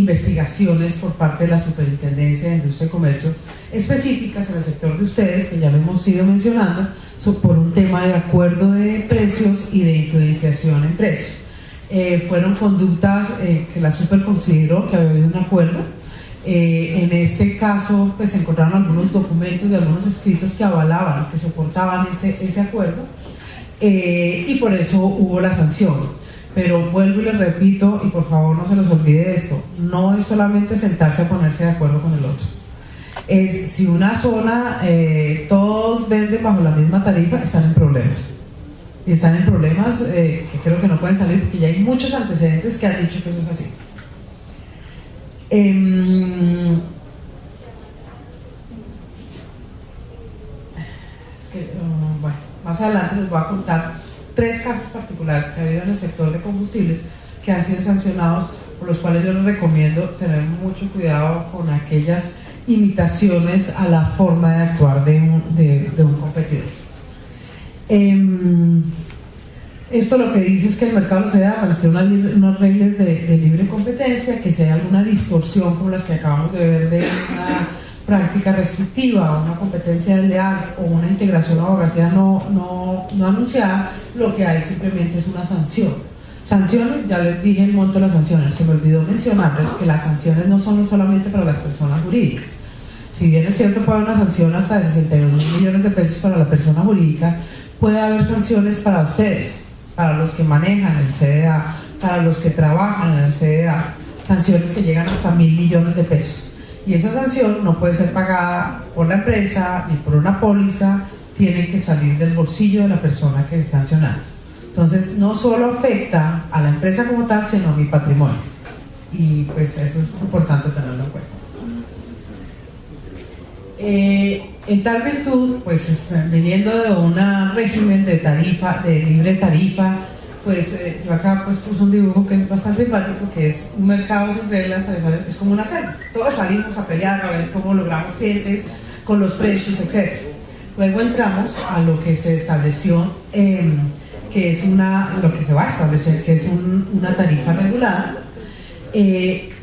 investigaciones por parte de la Superintendencia de Industria y Comercio específicas en el sector de ustedes, que ya lo hemos ido mencionando, por un tema de acuerdo de precios y de influenciación en precios. Fueron conductas que la Super consideró que había habido un acuerdo. En este caso, pues se encontraron algunos documentos de algunos escritos que avalaban, que soportaban ese acuerdo, y por eso hubo la sanción. Pero vuelvo y les repito, y por favor no se les olvide esto, no es solamente sentarse a ponerse de acuerdo con el otro. Es si una zona, todos venden bajo la misma tarifa, están en problemas. Y están en problemas que creo que no pueden salir, porque ya hay muchos antecedentes que han dicho que eso es así. Bueno, más adelante les voy a contar 3 casos particulares que ha habido en el sector de combustibles que han sido sancionados, por los cuales yo les recomiendo tener mucho cuidado con aquellas imitaciones a la forma de actuar de un competidor. Esto lo que dice es que el mercado se da para unas reglas de libre competencia, que si hay alguna distorsión como las que acabamos de ver de una práctica restrictiva, una competencia desleal o una integración abogacía no anunciada, lo que hay simplemente es una sanción. Sanciones, ya les dije el monto de las sanciones, se me olvidó mencionarles que las sanciones no son solamente para las personas jurídicas. Si bien es cierto, puede haber una sanción hasta de 62 millones de pesos para la persona jurídica, puede haber sanciones para ustedes, para los que manejan el CDA, para los que trabajan en el CDA, sanciones que llegan hasta 1.000 millones de pesos. Y esa sanción no puede ser pagada por la empresa ni por una póliza, tiene que salir del bolsillo de la persona que es sancionada. Entonces, no solo afecta a la empresa como tal, sino a mi patrimonio. Y pues eso es importante tenerlo en cuenta. En tal virtud, pues viniendo de un régimen de tarifa, de libre tarifa, pues yo acá pues puse un dibujo que es bastante simpático, que es un mercado sin reglas, es como una selva. Todos salimos a pelear, a ver cómo logramos clientes con los precios, etc. Luego entramos a lo que se estableció, que es lo que se va a establecer, que es una tarifa regulada.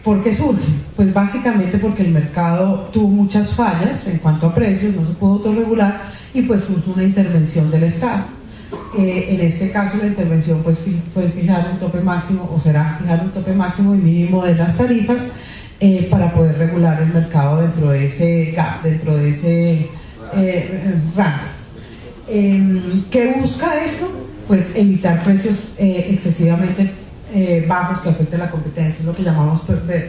¿Por qué surge? Pues básicamente porque el mercado tuvo muchas fallas en cuanto a precios, no se pudo autorregular y pues surge una intervención del Estado. En este caso la intervención pues fue fijar un tope máximo, o será fijar un tope máximo y mínimo de las tarifas para poder regular el mercado dentro de ese gap, dentro de ese rango. ¿Qué busca esto? Pues evitar precios excesivamente bajos que afecten la competencia, es lo que llamamos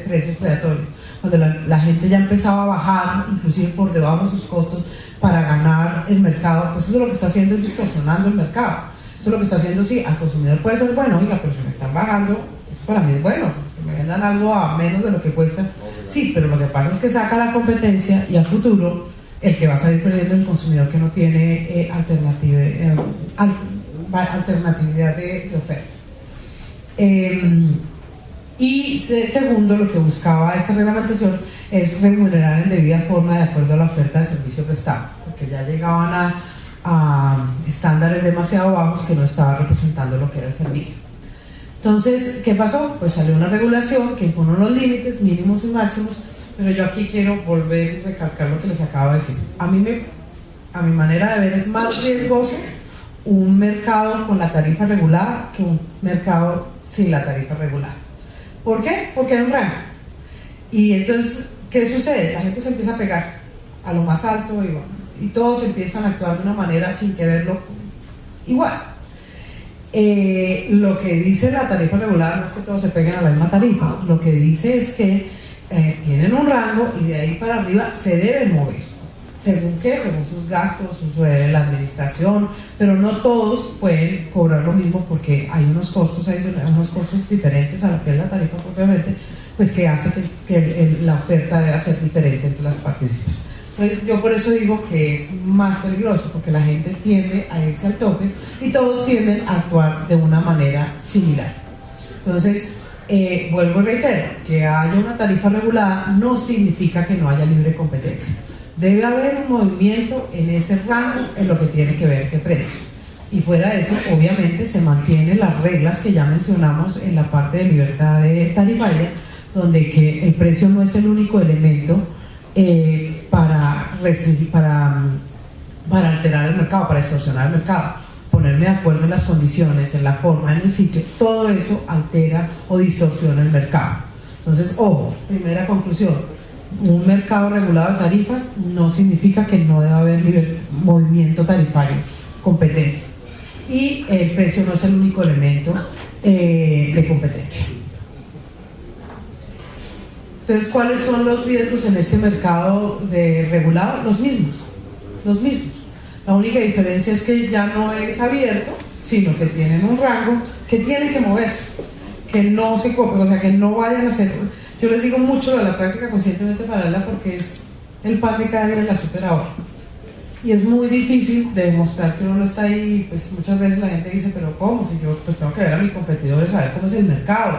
precios predatorios, cuando la gente ya empezaba a bajar inclusive por debajo de sus costos para ganar el mercado. Pues eso es lo que está haciendo, es distorsionando el mercado. Eso es lo que está haciendo, sí, al consumidor puede ser bueno, oiga, pero si me están bajando, eso para mí es bueno, pues que me vendan algo a menos de lo que cuesta, sí, pero lo que pasa es que saca la competencia y a futuro el que va a salir perdiendo es el consumidor que no tiene alternatividad de ofertas. Y segundo, lo que buscaba esta reglamentación es remunerar en debida forma de acuerdo a la oferta de servicio prestado, porque ya llegaban a estándares demasiado bajos que no estaba representando lo que era el servicio. Entonces, ¿qué pasó? Pues salió una regulación que impone unos límites mínimos y máximos, pero yo aquí quiero volver y recalcar lo que les acabo de decir. A mi manera de ver, es más riesgoso un mercado con la tarifa regulada que un mercado sin la tarifa regulada. ¿Por qué? Porque hay un rango. Y entonces, ¿qué sucede? La gente se empieza a pegar a lo más alto y todos empiezan a actuar de una manera sin quererlo igual. Lo que dice la tarifa regulada no es que todos se peguen a la misma tarifa, lo que dice es que tienen un rango y de ahí para arriba se deben mover. ¿Según qué? Según sus gastos, la administración, pero no todos pueden cobrar lo mismo porque hay unos costos adicionales, unos costos diferentes a lo que es la tarifa propiamente, pues que hace que la oferta deba ser diferente entre las partícipes. Entonces yo por eso digo que es más peligroso, porque la gente tiende a irse al tope y todos tienden a actuar de una manera similar. Entonces, vuelvo y reitero, que haya una tarifa regulada no significa que no haya libre competencia. Debe haber un movimiento en ese rango en lo que tiene que ver qué precio. Y fuera de eso, obviamente, se mantienen las reglas que ya mencionamos en la parte de libertad tarifaria, donde que el precio no es el único elemento para alterar el mercado, para distorsionar el mercado. Ponerme de acuerdo en las condiciones, en la forma, en el sitio, todo eso altera o distorsiona el mercado. Entonces, ojo, primera conclusión: un mercado regulado de tarifas no significa que no deba haber movimiento tarifario, competencia. Y el precio no es el único elemento de competencia. Entonces, ¿cuáles son los riesgos en este mercado de regulado? Los mismos. La única diferencia es que ya no es abierto, sino que tienen un rango que tienen que moverse, que no se copien, o sea, que no vayan a hacer. Yo les digo mucho de la práctica conscientemente paralela porque es el pan de cada día en la superadora. Y es muy difícil de demostrar que uno no está ahí. Pues muchas veces la gente dice, pero ¿cómo? Si yo pues tengo que ver a mis competidores, saber cómo es el mercado.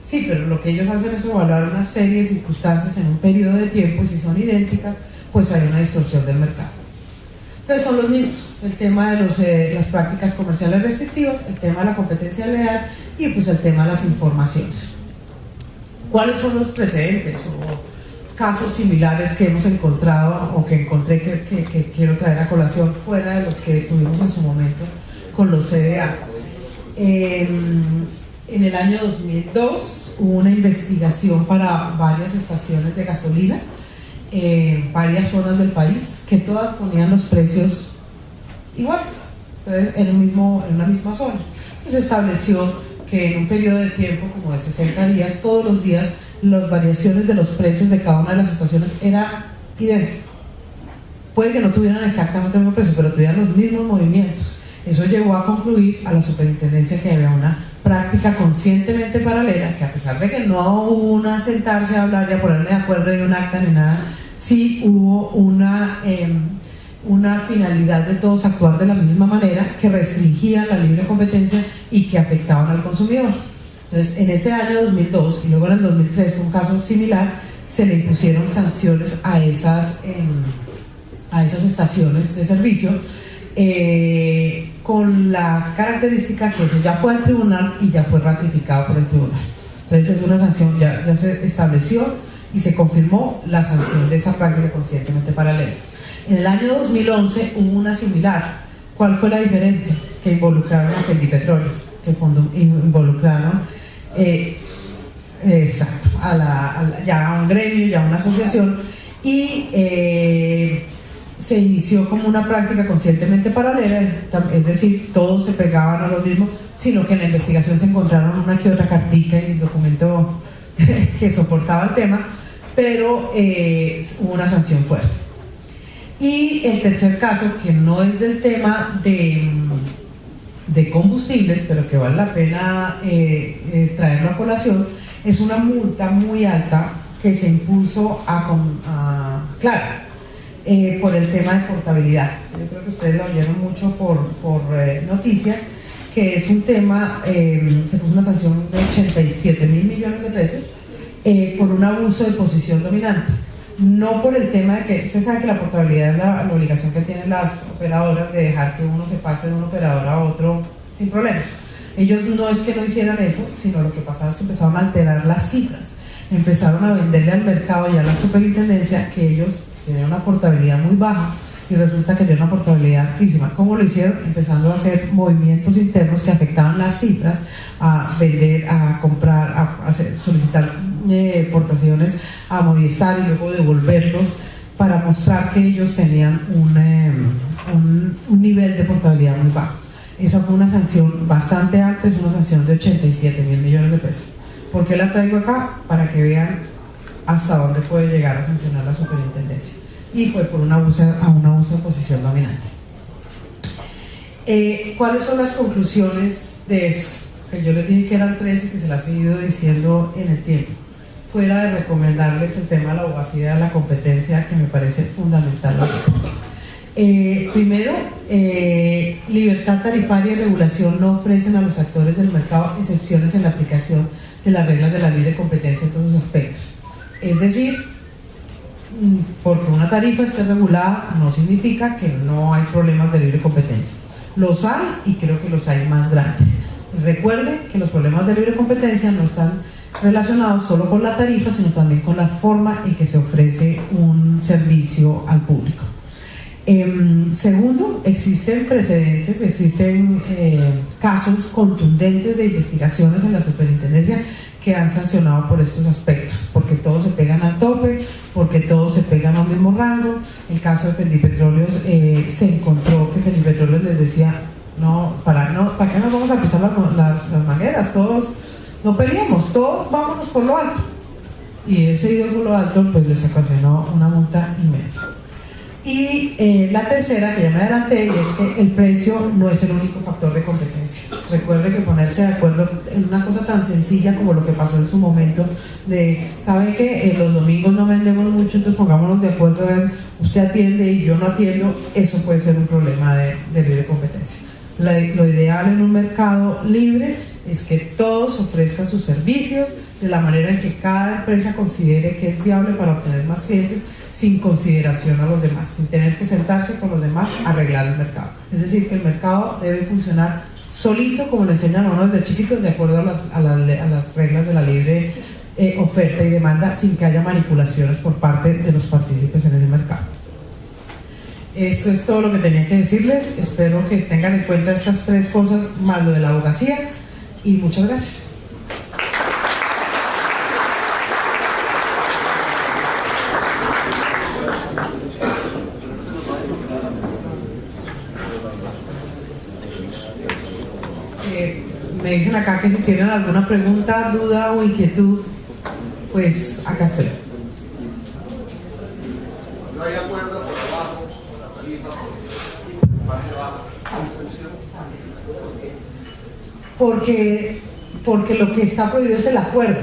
Sí, pero lo que ellos hacen es evaluar una serie de circunstancias en un periodo de tiempo, y si son idénticas, pues hay una distorsión del mercado. Entonces son los mismos: el tema de las prácticas comerciales restrictivas, el tema de la competencia leal y pues el tema de las informaciones. ¿Cuáles son los precedentes o casos similares que hemos encontrado o que encontré que quiero traer a colación fuera de los que tuvimos en su momento con los CDA? En el año 2002 hubo una investigación para varias estaciones de gasolina en varias zonas del país, que todas ponían los precios iguales, entonces en una misma zona. Pues se estableció que en un periodo de tiempo como de 60 días, todos los días, las variaciones de los precios de cada una de las estaciones era idéntico. Puede que no tuvieran exactamente el mismo precio, pero tuvieran los mismos movimientos. Eso llevó a concluir a la superintendencia que había una práctica conscientemente paralela, que a pesar de que no hubo una sentarse a hablar y a ponerme de acuerdo en un acta ni nada, sí hubo una finalidad de todos actuar de la misma manera, que restringía la libre competencia y que afectaban al consumidor. Entonces, en ese año 2002 y luego en el 2003 fue un caso similar, se le impusieron sanciones a esas estaciones de servicio, con la característica que eso ya fue al tribunal y ya fue ratificado por el tribunal. Entonces es una sanción, ya se estableció y se confirmó la sanción de esa práctica conscientemente paralela. En el año 2011 hubo una similar. ¿Cuál fue la diferencia? Que involucraron a Pendipetróleos, que involucraron exacto, ya a un gremio, ya a una asociación, y se inició como una práctica conscientemente paralela, es decir, todos se pegaban a lo mismo, sino que en la investigación se encontraron una que otra cartica y documento que soportaba el tema, pero hubo una sanción fuerte. Y el tercer caso, que no es del tema de combustibles, pero que vale la pena traerlo a colación, es una multa muy alta que se impuso claro, por el tema de portabilidad. Yo creo que ustedes lo oyeron mucho por noticias, que es un tema, se puso una sanción de 87.000 millones de pesos por un abuso de posición dominante. No por el tema de que, usted sabe que la portabilidad es la obligación que tienen las operadoras de dejar que uno se pase de un operador a otro sin problema. Ellos no es que no hicieran eso, sino lo que pasaba es que empezaron a alterar las cifras, empezaron a venderle al mercado y a la superintendencia que ellos tenían una portabilidad muy baja y resulta que tienen una portabilidad altísima. ¿Cómo lo hicieron? Empezando a hacer movimientos internos que afectaban las cifras, a vender, a comprar, a solicitar portaciones a Movistar y luego devolverlos para mostrar que ellos tenían un nivel de portabilidad muy bajo. Esa fue una sanción bastante alta, es una sanción de 87.000 millones de pesos. ¿Por qué la traigo acá? Para que vean hasta dónde puede llegar a sancionar la superintendencia. Y fue por un abuso de posición dominante. ¿Cuáles son las conclusiones de eso? Que yo les dije que eran 3 y que se las he ido diciendo en el tiempo. Fuera de recomendarles el tema de la abogacía de la competencia, que me parece fundamental. Primero, libertad tarifaria y regulación no ofrecen a los actores del mercado excepciones en la aplicación de las reglas de la libre competencia en todos los aspectos. Es decir, porque una tarifa esté regulada no significa que no hay problemas de libre competencia. Los hay y creo que los hay más grandes. Recuerden que los problemas de libre competencia no están relacionados solo con la tarifa, sino también con la forma en que se ofrece un servicio al público. Segundo, existen precedentes, existen casos contundentes de investigaciones en la superintendencia que han sancionado por estos aspectos, porque todos se pegan al tope, porque todos se pegan al mismo rango. El caso de Fendipetróleos, se encontró que Fendipetróleos les decía, ¿para qué nos vamos a pisar las mangueras? Todos no peleemos, todos vámonos por lo alto. Y ese ido por lo alto pues les ocasionó una multa inmensa. Y la tercera, que ya me adelanté, es que el precio no es el único factor de competencia. Recuerde que ponerse de acuerdo en una cosa tan sencilla como lo que pasó en su momento, de, ¿saben que los domingos no vendemos mucho, entonces pongámonos de acuerdo a ver, usted atiende y yo no atiendo? Eso puede ser un problema de libre competencia. Lo ideal en un mercado libre es que todos ofrezcan sus servicios de la manera en que cada empresa considere que es viable para obtener más clientes, sin consideración a los demás, sin tener que sentarse con los demás a arreglar el mercado. Es decir, que el mercado debe funcionar solito, como le enseñan a uno desde chiquitos, de acuerdo a las reglas de la libre oferta y demanda, sin que haya manipulaciones por parte de los partícipes en ese mercado. Esto es todo lo que tenía que decirles. Espero que tengan en cuenta estas tres cosas, más lo de la abogacía, y muchas gracias. Me dicen acá que si tienen alguna pregunta, duda o inquietud, pues acá estoy. ¿No hay acuerdo por abajo, por la tarifa, por parte de abajo? Porque lo que está prohibido es el acuerdo.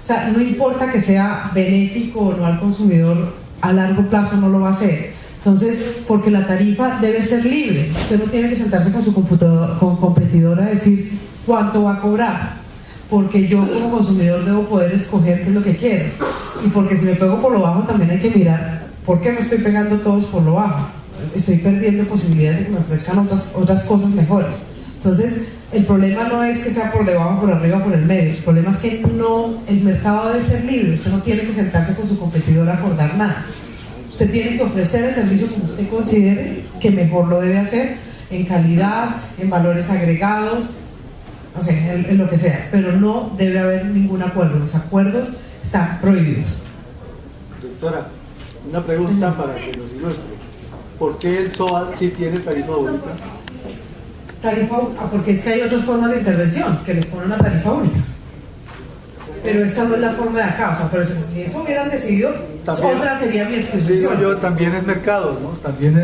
O sea, no importa que sea benéfico o no al consumidor, a largo plazo no lo va a hacer. Entonces, porque la tarifa debe ser libre. Usted no tiene que sentarse con su competidor a decir cuánto va a cobrar, porque yo como consumidor debo poder escoger qué es lo que quiero. Y porque si me pego por lo bajo también hay que mirar por qué me estoy pegando todos por lo bajo. Estoy perdiendo posibilidades de que me ofrezcan otras cosas mejores. Entonces, el problema no es que sea por debajo, por arriba, por el medio. El problema es que el mercado debe ser libre. Usted no tiene que sentarse con su competidor a acordar nada. Usted tiene que ofrecer el servicio como usted considere que mejor lo debe hacer, en calidad, en valores agregados, o sea, en lo que sea, pero no debe haber ningún acuerdo. Los acuerdos están prohibidos. Doctora, una pregunta para que nos ilustre. ¿Por qué el SOAT sí tiene tarifa única? Porque es que hay otras formas de intervención que les ponen una tarifa única. Pero esta no es la forma de acá, o sea, pero si eso hubieran decidido, también, otra sería mi exposición. Digo yo, también es mercado, ¿no? También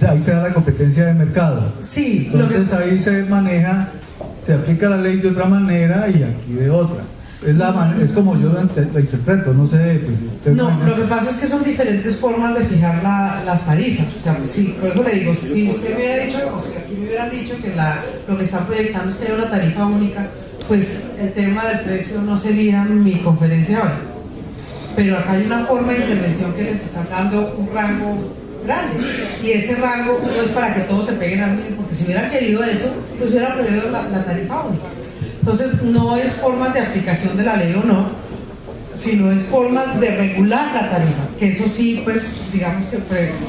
ahí se da la competencia de mercado. Sí. Entonces ahí se maneja, se aplica la ley de otra manera y aquí de otra. Es como yo la interpreto, no sé. Pues, no, lo que pasa es que son diferentes formas de fijar las tarifas. O sea, sí, por eso le digo, si usted me hubiera dicho, o si aquí me hubieran dicho que lo que están proyectando es que hay una tarifa única, pues el tema del precio no sería mi conferencia hoy. Pero acá hay una forma de intervención que les está dando un rango grande. Y ese rango no es para que todos se peguen al mismo, porque si hubieran querido eso, pues hubiera prohibido la tarifa única. Entonces, no es formas de aplicación de la ley o no, sino es formas de regular la tarifa, que eso sí, pues, digamos que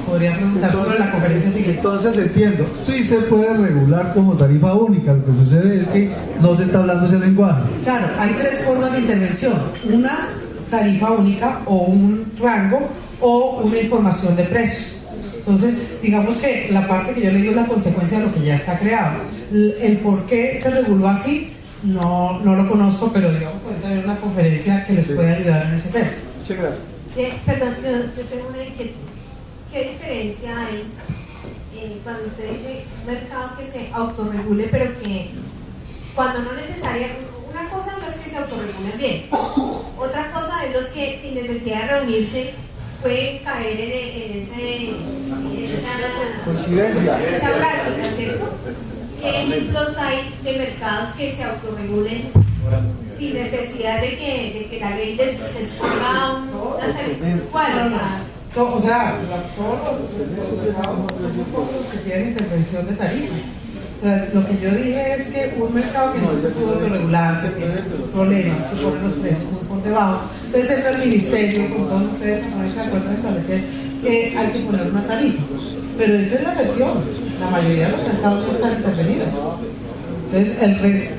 podría preguntar sobre la conferencia siguiente. Entonces entiendo, sí se puede regular como tarifa única, lo que sucede es que no se está hablando ese lenguaje. Claro, hay tres formas de intervención: una tarifa única, o un rango, o una información de precios. Entonces, digamos que la parte que yo le digo es la consecuencia de lo que ya está creado. El por qué se reguló así, no lo conozco, pero digamos que ahorita hay una conferencia que les puede ayudar en ese tema. Muchas gracias. Perdón, yo tengo una inquietud. ¿Qué diferencia hay cuando usted dice un mercado que se autorregule, pero que cuando no necesariamente, una cosa es los que se autorregulen bien, otra cosa es los que sin necesidad de reunirse pueden caer en esa práctica, ¿cierto? ¿Qué ejemplos hay de mercados que se autorregulen sin necesidad de que la ley les ponga una tarifa? ¿Cuál? O sea, todos los mercados que tienen intervención de tarifa. Entonces, lo que yo dije es que un mercado que no se pudo autorregularse, tiene problemas, que pone los precios muy por debajo, entonces entra el ministerio, con todos ustedes, no se acuerdan de establecer que hay que poner una tarifa. Pero esa es la excepción, la mayoría de los mercados no están intervenidos. Entonces, el resto,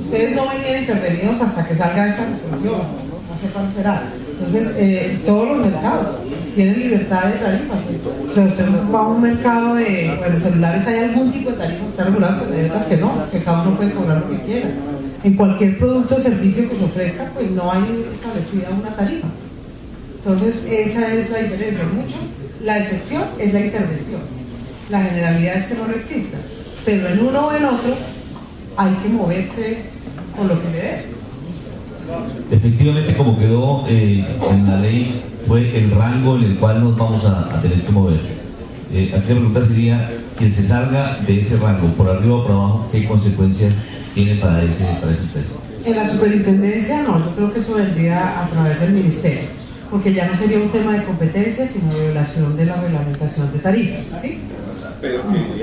ustedes no venían intervenidos hasta que salga esta restricción, no sé cuándo será. Entonces, todos los mercados tienen libertad de tarifas. Pero usted va a un mercado de celulares, hay algún tipo de tarifas que están reguladas, pero hay otras que no, que cada uno puede cobrar lo que quiera. En cualquier producto o servicio que se ofrezca, pues no hay establecida una tarifa. Entonces, esa es la diferencia. Mucho, la excepción es la intervención. La generalidad es que no lo exista. Pero en uno o en otro, hay que moverse con lo que le dé. Efectivamente, como quedó en la ley, fue el rango en el cual nos vamos a tener que mover. Aquí la pregunta sería, quien se salga de ese rango, por arriba o por abajo, ¿qué consecuencias tiene para ese empresa? En la superintendencia no, yo creo que eso vendría a través del ministerio, porque ya no sería un tema de competencia, sino de violación de la reglamentación de tarifas, ¿sí?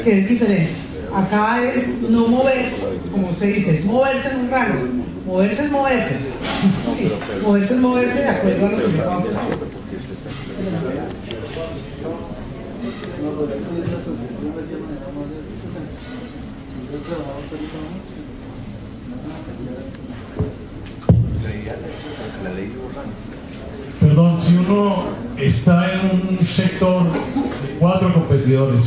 Que es diferente. Acá es no moverse, como usted dice, es moverse en un rango. Moverse es moverse. Sí, moverse es moverse de acuerdo a lo que le vamos a hacer. Perdón, si uno está en un sector de 4 competidores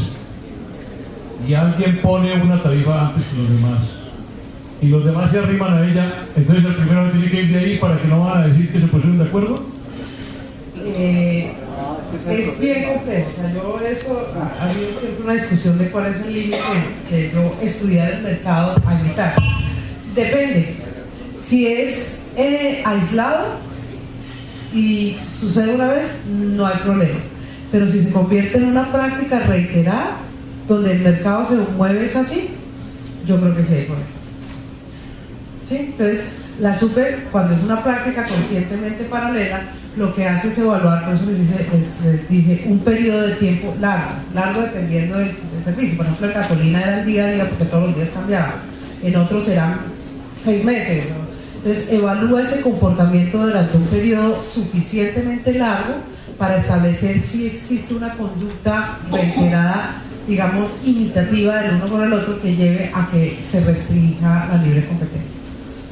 y alguien pone una tarifa antes que los demás y los demás se arriman a ella, entonces el primero tiene que ir de ahí para que no van a decir que se pusieron de acuerdo. Es bien complejo, o sea, yo eso, ha habido siempre una discusión de cuál es el límite de yo estudiar el mercado a evitar. Depende, si es aislado y sucede una vez, no hay problema, pero si se convierte en una práctica reiterada, donde el mercado se mueve es así, yo creo que sí hay problema. ¿Sí? Entonces, la super, cuando es una práctica conscientemente paralela, lo que hace es evaluar, por eso les dice un periodo de tiempo largo dependiendo del servicio. Por ejemplo, la gasolina era el día a día porque todos los días cambiaba, en otros serán 6 meses, ¿no? Entonces, evalúa ese comportamiento durante un periodo suficientemente largo para establecer si existe una conducta reiterada, digamos, imitativa del uno con el otro que lleve a que se restrinja la libre competencia.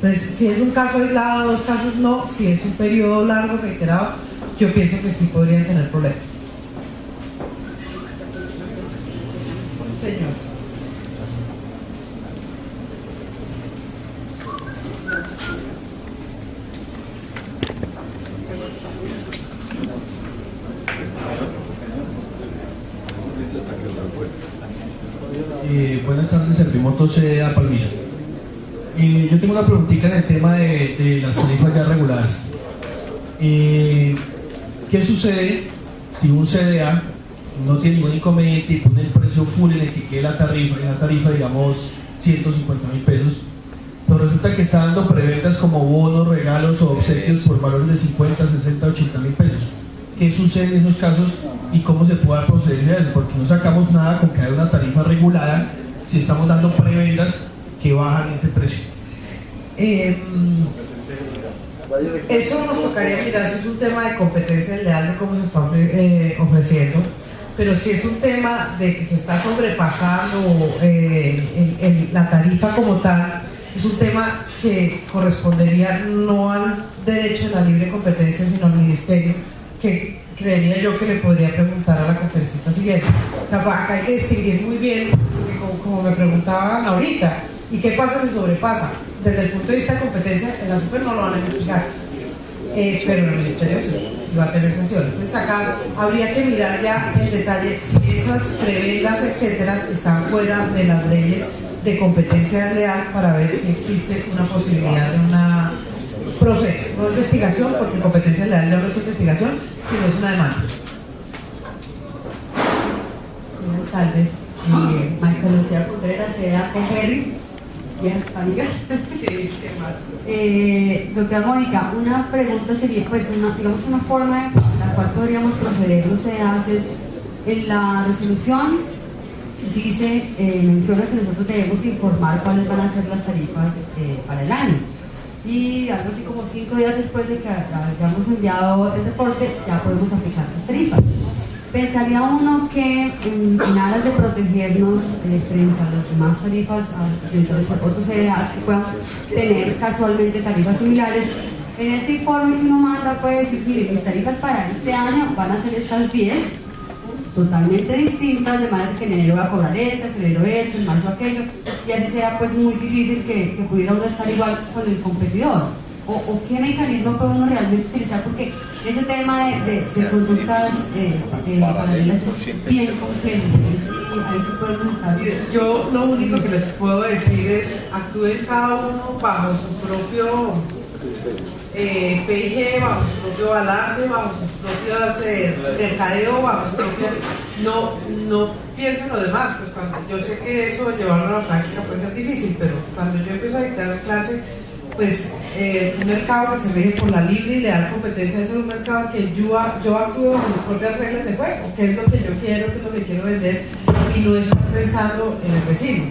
Entonces, si es un caso aislado, 2 casos no, si es un periodo largo, reiterado, yo pienso que sí podrían tener problemas. Señor. Buenas tardes, Servimoto CDA Palmira. Yo tengo una preguntita en el tema de las tarifas ya reguladas. ¿Qué sucede si un CDA no tiene ningún inconveniente y pone el precio full en el que quede la tarifa, digamos 150.000 pesos, pero resulta que está dando preventas como bonos, regalos o obsequios por valores de 50, 60, 80.000 pesos? ¿Qué sucede en esos casos y cómo se puede proceder a eso? Porque no sacamos nada con que haya una tarifa regulada si estamos dando preventas que bajan ese precio. Eso nos tocaría mirar si es un tema de competencia leal de cómo se está ofreciendo, pero si es un tema de que se está sobrepasando la tarifa como tal, es un tema que correspondería no al derecho de la libre competencia, sino al ministerio, que creería yo que le podría preguntar a la conferencista siguiente. Acá hay que distinguir muy bien, porque como me preguntaban ahorita, ¿y qué pasa si sobrepasa? Desde el punto de vista de competencia, en la super no lo van a investigar, pero en el ministerio sí, va a tener sanciones. Entonces acá habría que mirar ya en detalle si esas prebendas, etcétera, están fuera de las leyes de competencia leal para ver si existe una posibilidad de una proceso, no investigación, porque competencia leal no es investigación, sino es una demanda. Buenas tardes, Michael Lucía Contreras, CDA Conferri, bien, amigas. Sí, ¿qué más? Doctora Mónica, una pregunta sería, pues, digamos, una forma en la cual podríamos proceder los CDAs es en la resolución dice, menciona que nosotros debemos informar cuáles van a ser las tarifas para el año. Y algo así como 5 días después de que hayamos enviado el reporte, ya podemos aplicar las tarifas. Pensaría uno que en aras de protegernos frente a las demás tarifas, dentro de otros CDAs que puedan tener casualmente tarifas similares, en este informe que uno manda puede decir, mire, mis tarifas para este año van a ser estas 10, totalmente distintas, de manera que en enero voy a cobrar esto, en febrero esto, en marzo aquello, y así sea pues muy difícil que pudiera uno estar igual con el competidor. O qué mecanismo puede uno realmente utilizar, porque ese tema de conductas paralelas es bien complejo. Mire, yo lo único que les puedo decir es actúen cada uno bajo su propio PIG, bajo su propio balance, bajo sus propios mercadeo, bajo su propio... No piensen lo demás, pues cuando yo sé que eso llevarlo a la práctica puede ser difícil, pero cuando yo empiezo a dictar clase, pues un mercado que se rige por la libre y leal competencia es un mercado que yo actúo bajo mis propias reglas de juego, que es lo que yo quiero, que es lo que quiero vender, y no estar pensando en el vecino.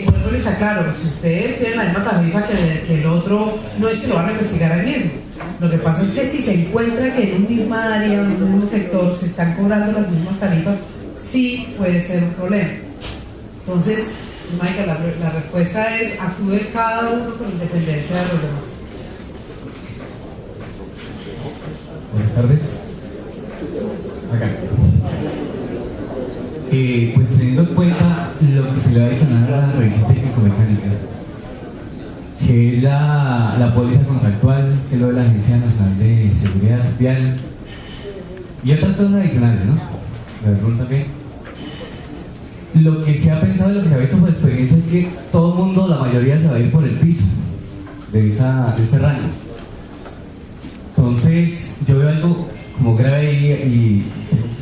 Por eso les aclaro, si ustedes tienen la misma tarifa que el otro, no es que lo van a investigar ahí mismo. Lo que pasa es que si se encuentra que en un misma área, en un mismo sector, se están cobrando las mismas tarifas, sí puede ser un problema. Entonces, Michael, la respuesta es actúe cada uno con independencia de los demás. Buenas tardes. Acá. Pues teniendo en cuenta lo que se le va a adicionar a la revisión técnico-mecánica, que es la póliza contractual, que es lo de la Agencia Nacional de Seguridad Vial y otras cosas adicionales, ¿no? La rul también. Lo que se ha pensado y lo que se ha visto por experiencia es que todo el mundo, la mayoría, se va a ir por el piso de este rango. Entonces, yo veo algo como grave y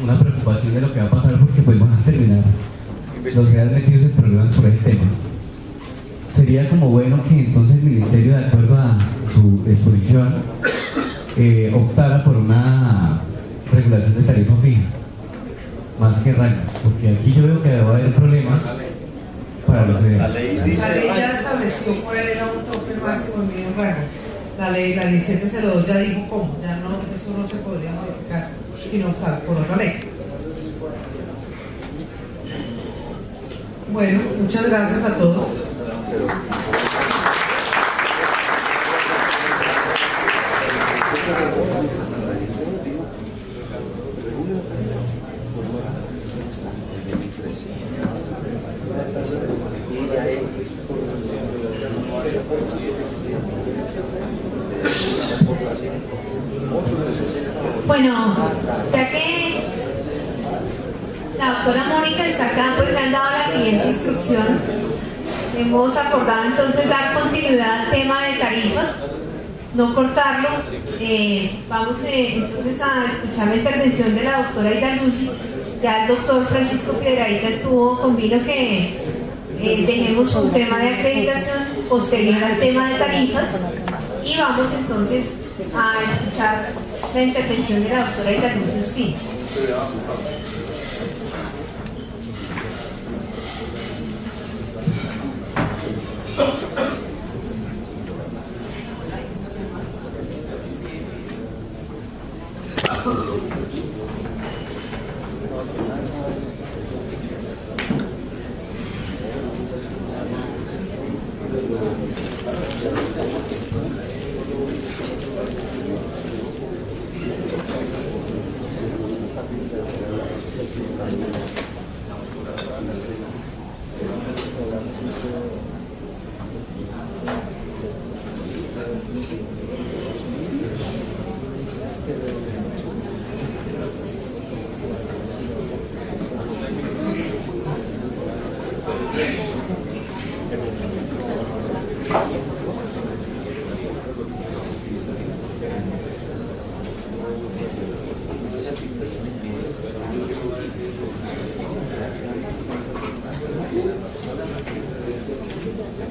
una preocupación de lo que va a pasar, porque pues van a terminar los que han metidos en problemas por el tema. Sería como bueno que entonces el Ministerio, de acuerdo a su exposición, optara por una regulación de tarifa fija, más que rangos, porque aquí yo veo que va a haber un problema para los CDAs. La ley ya estableció cuál era un tope máximo en un rango. La ley, la 1702 ya dijo cómo, ya no, eso no se podría modificar, sino usar por otra ley. Bueno, muchas gracias a todos. Bueno, ya que la doctora Mónica está acá, pues le han dado la siguiente instrucción. Hemos acordado entonces dar continuidad al tema de tarifas, no cortarlo. Vamos entonces a escuchar la intervención de la doctora Ida Lucy. Ya el doctor Francisco Piedrahita estuvo convino que tenemos un tema de acreditación posterior al tema de tarifas, y vamos entonces a escuchar la intervención de la doctora Ida Lucy Espino.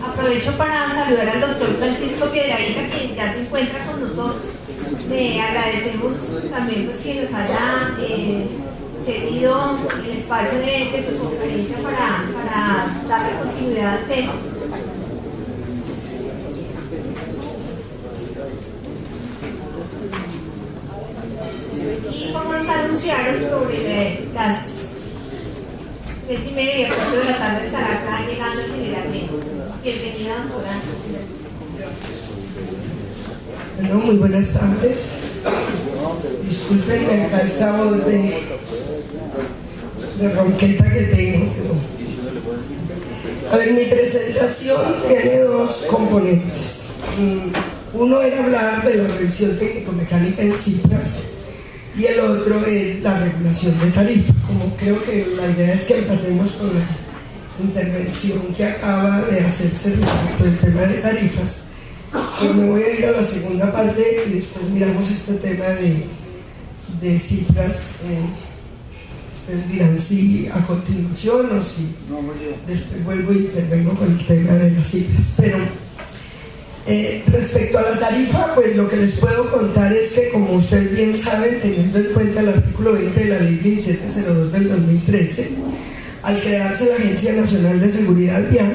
Aprovecho para saludar al doctor Francisco Piedrahita, que ya se encuentra con nosotros. Le agradecemos también pues, que nos haya cedido el espacio de su conferencia para darle continuidad al tema. Y como nos anunciaron sobre las 10:30, 4 de la tarde estará acá llegando generalmente. Bienvenida, doctora. Bueno, muy buenas tardes. Disculpen acá esta voz de ronqueta que tengo. A ver, mi presentación tiene dos componentes. Uno era hablar de la revisión técnico-mecánica en Cipras y el otro es la regulación de tarifa. Como creo que la idea es que empatemos con la intervención que acaba de hacerse respecto del tema de tarifas, pues me voy a ir a la segunda parte y después miramos este tema de cifras. Ustedes dirán si a continuación o si después vuelvo e intervengo con el tema de las cifras. Pero respecto a la tarifa, pues lo que les puedo contar es que, como ustedes bien saben, teniendo en cuenta el artículo 20 de la ley 1702 del 2013, al crearse la Agencia Nacional de Seguridad Vial,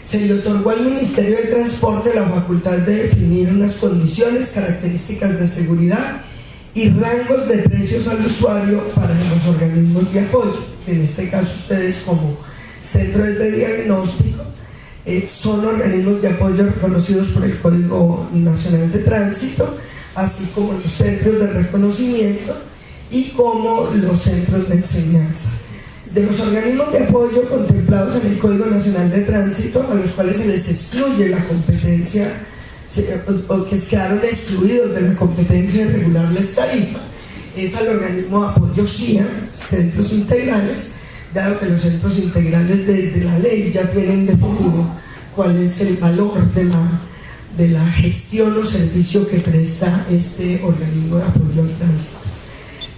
se le otorgó al Ministerio de Transporte la facultad de definir unas condiciones, características de seguridad y rangos de precios al usuario para los organismos de apoyo. En este caso, ustedes como centros de diagnóstico son organismos de apoyo reconocidos por el Código Nacional de Tránsito, así como los centros de reconocimiento y como los centros de enseñanza. De los organismos de apoyo contemplados en el Código Nacional de Tránsito, a los cuales se les excluye la competencia, o que quedaron excluidos de la competencia de regularles tarifa, es al organismo de apoyo CIA, centros integrales, dado que los centros integrales desde la ley ya tienen definido cuál es el valor de la gestión o servicio que presta este organismo de apoyo al tránsito.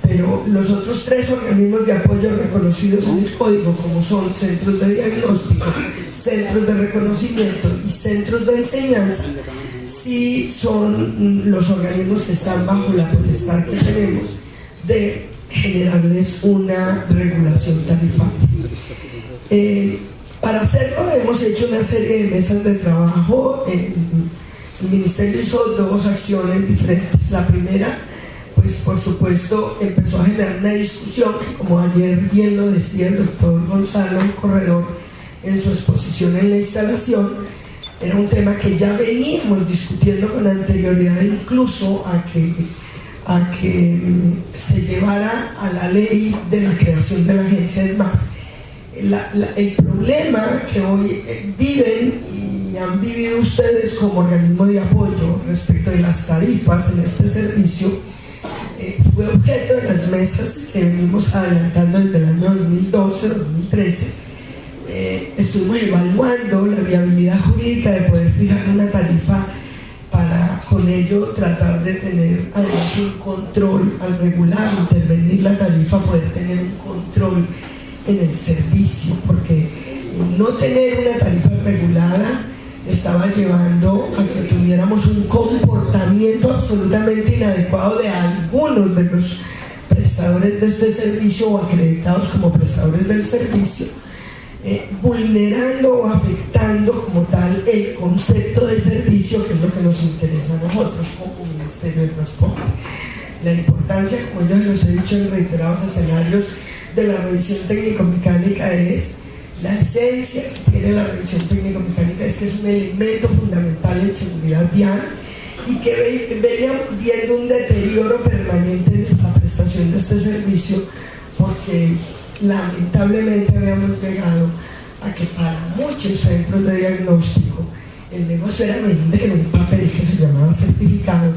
Pero los otros tres organismos de apoyo reconocidos en el código, como son centros de diagnóstico, centros de reconocimiento y centros de enseñanza, sí son los organismos que están bajo la potestad que tenemos de generarles una regulación tarifaria. Para hacerlo hemos hecho una serie de mesas de trabajo. El Ministerio hizo dos acciones diferentes. La primera, pues por supuesto, empezó a generar una discusión que, como ayer bien lo decía el doctor Gonzalo Corredor en su exposición en la instalación, era un tema que ya veníamos discutiendo con anterioridad, incluso a que se llevara a la ley de la creación de la agencia. Es más, el problema que hoy viven y han vivido ustedes como organismo de apoyo respecto de las tarifas en este servicio fue objeto de las mesas que venimos adelantando desde el año 2012-2013. Estuvimos evaluando la viabilidad jurídica de poder fijar una tarifa para con ello tratar de tener además un control al regular, intervenir la tarifa, poder tener un control en el servicio, porque no tener una tarifa regulada estaba llevando a que tuviéramos un comportamiento absolutamente inadecuado de algunos de los prestadores de este servicio o acreditados como prestadores del servicio, vulnerando o afectando como tal el concepto de servicio, que es lo que nos interesa a nosotros como Ministerio de Transporte. La importancia, como yo les he dicho en reiterados escenarios, de la revisión técnico-mecánica es la esencia que tiene la revisión técnico-mecánica, es que es un elemento fundamental en seguridad vial y que veníamos viendo un deterioro permanente en esta prestación de este servicio, porque lamentablemente habíamos llegado a que para muchos centros de diagnóstico el negocio era vender un papel que se llamaba certificado,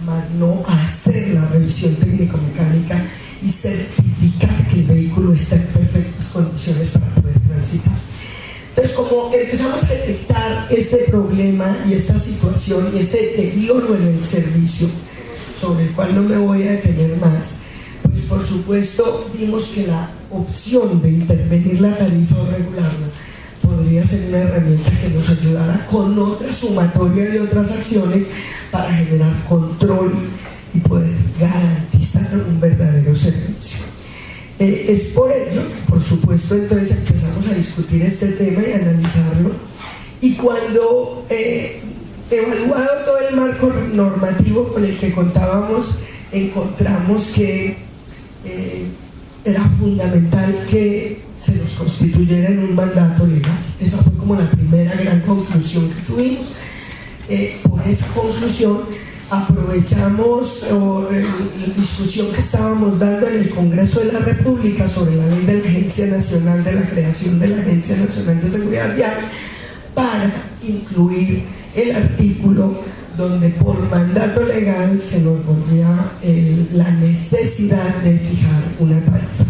más no hacer la revisión técnico-mecánica y certificar que el vehículo está en perfectas condiciones para poder transitar. Entonces, como empezamos a detectar este problema y esta situación y este deterioro en el servicio, sobre el cual no me voy a detener más, pues por supuesto vimos que la opción de intervenir la tarifa o regularla podría ser una herramienta que nos ayudara con otra sumatoria de otras acciones para generar control y poder garantizar un verdadero servicio. Es por ello que, por supuesto, entonces empezamos a discutir este tema y a analizarlo. Y cuando evaluado todo el marco normativo con el que contábamos, encontramos que era fundamental que se nos constituyera en un mandato legal. Esa fue como la primera gran conclusión que tuvimos. Por esa conclusión aprovechamos la discusión que estábamos dando en el Congreso de la República sobre la ley de la Agencia Nacional, de la creación de la Agencia Nacional de Seguridad Vial, para incluir el artículo donde por mandato legal se nos volvía la necesidad de fijar una tarifa.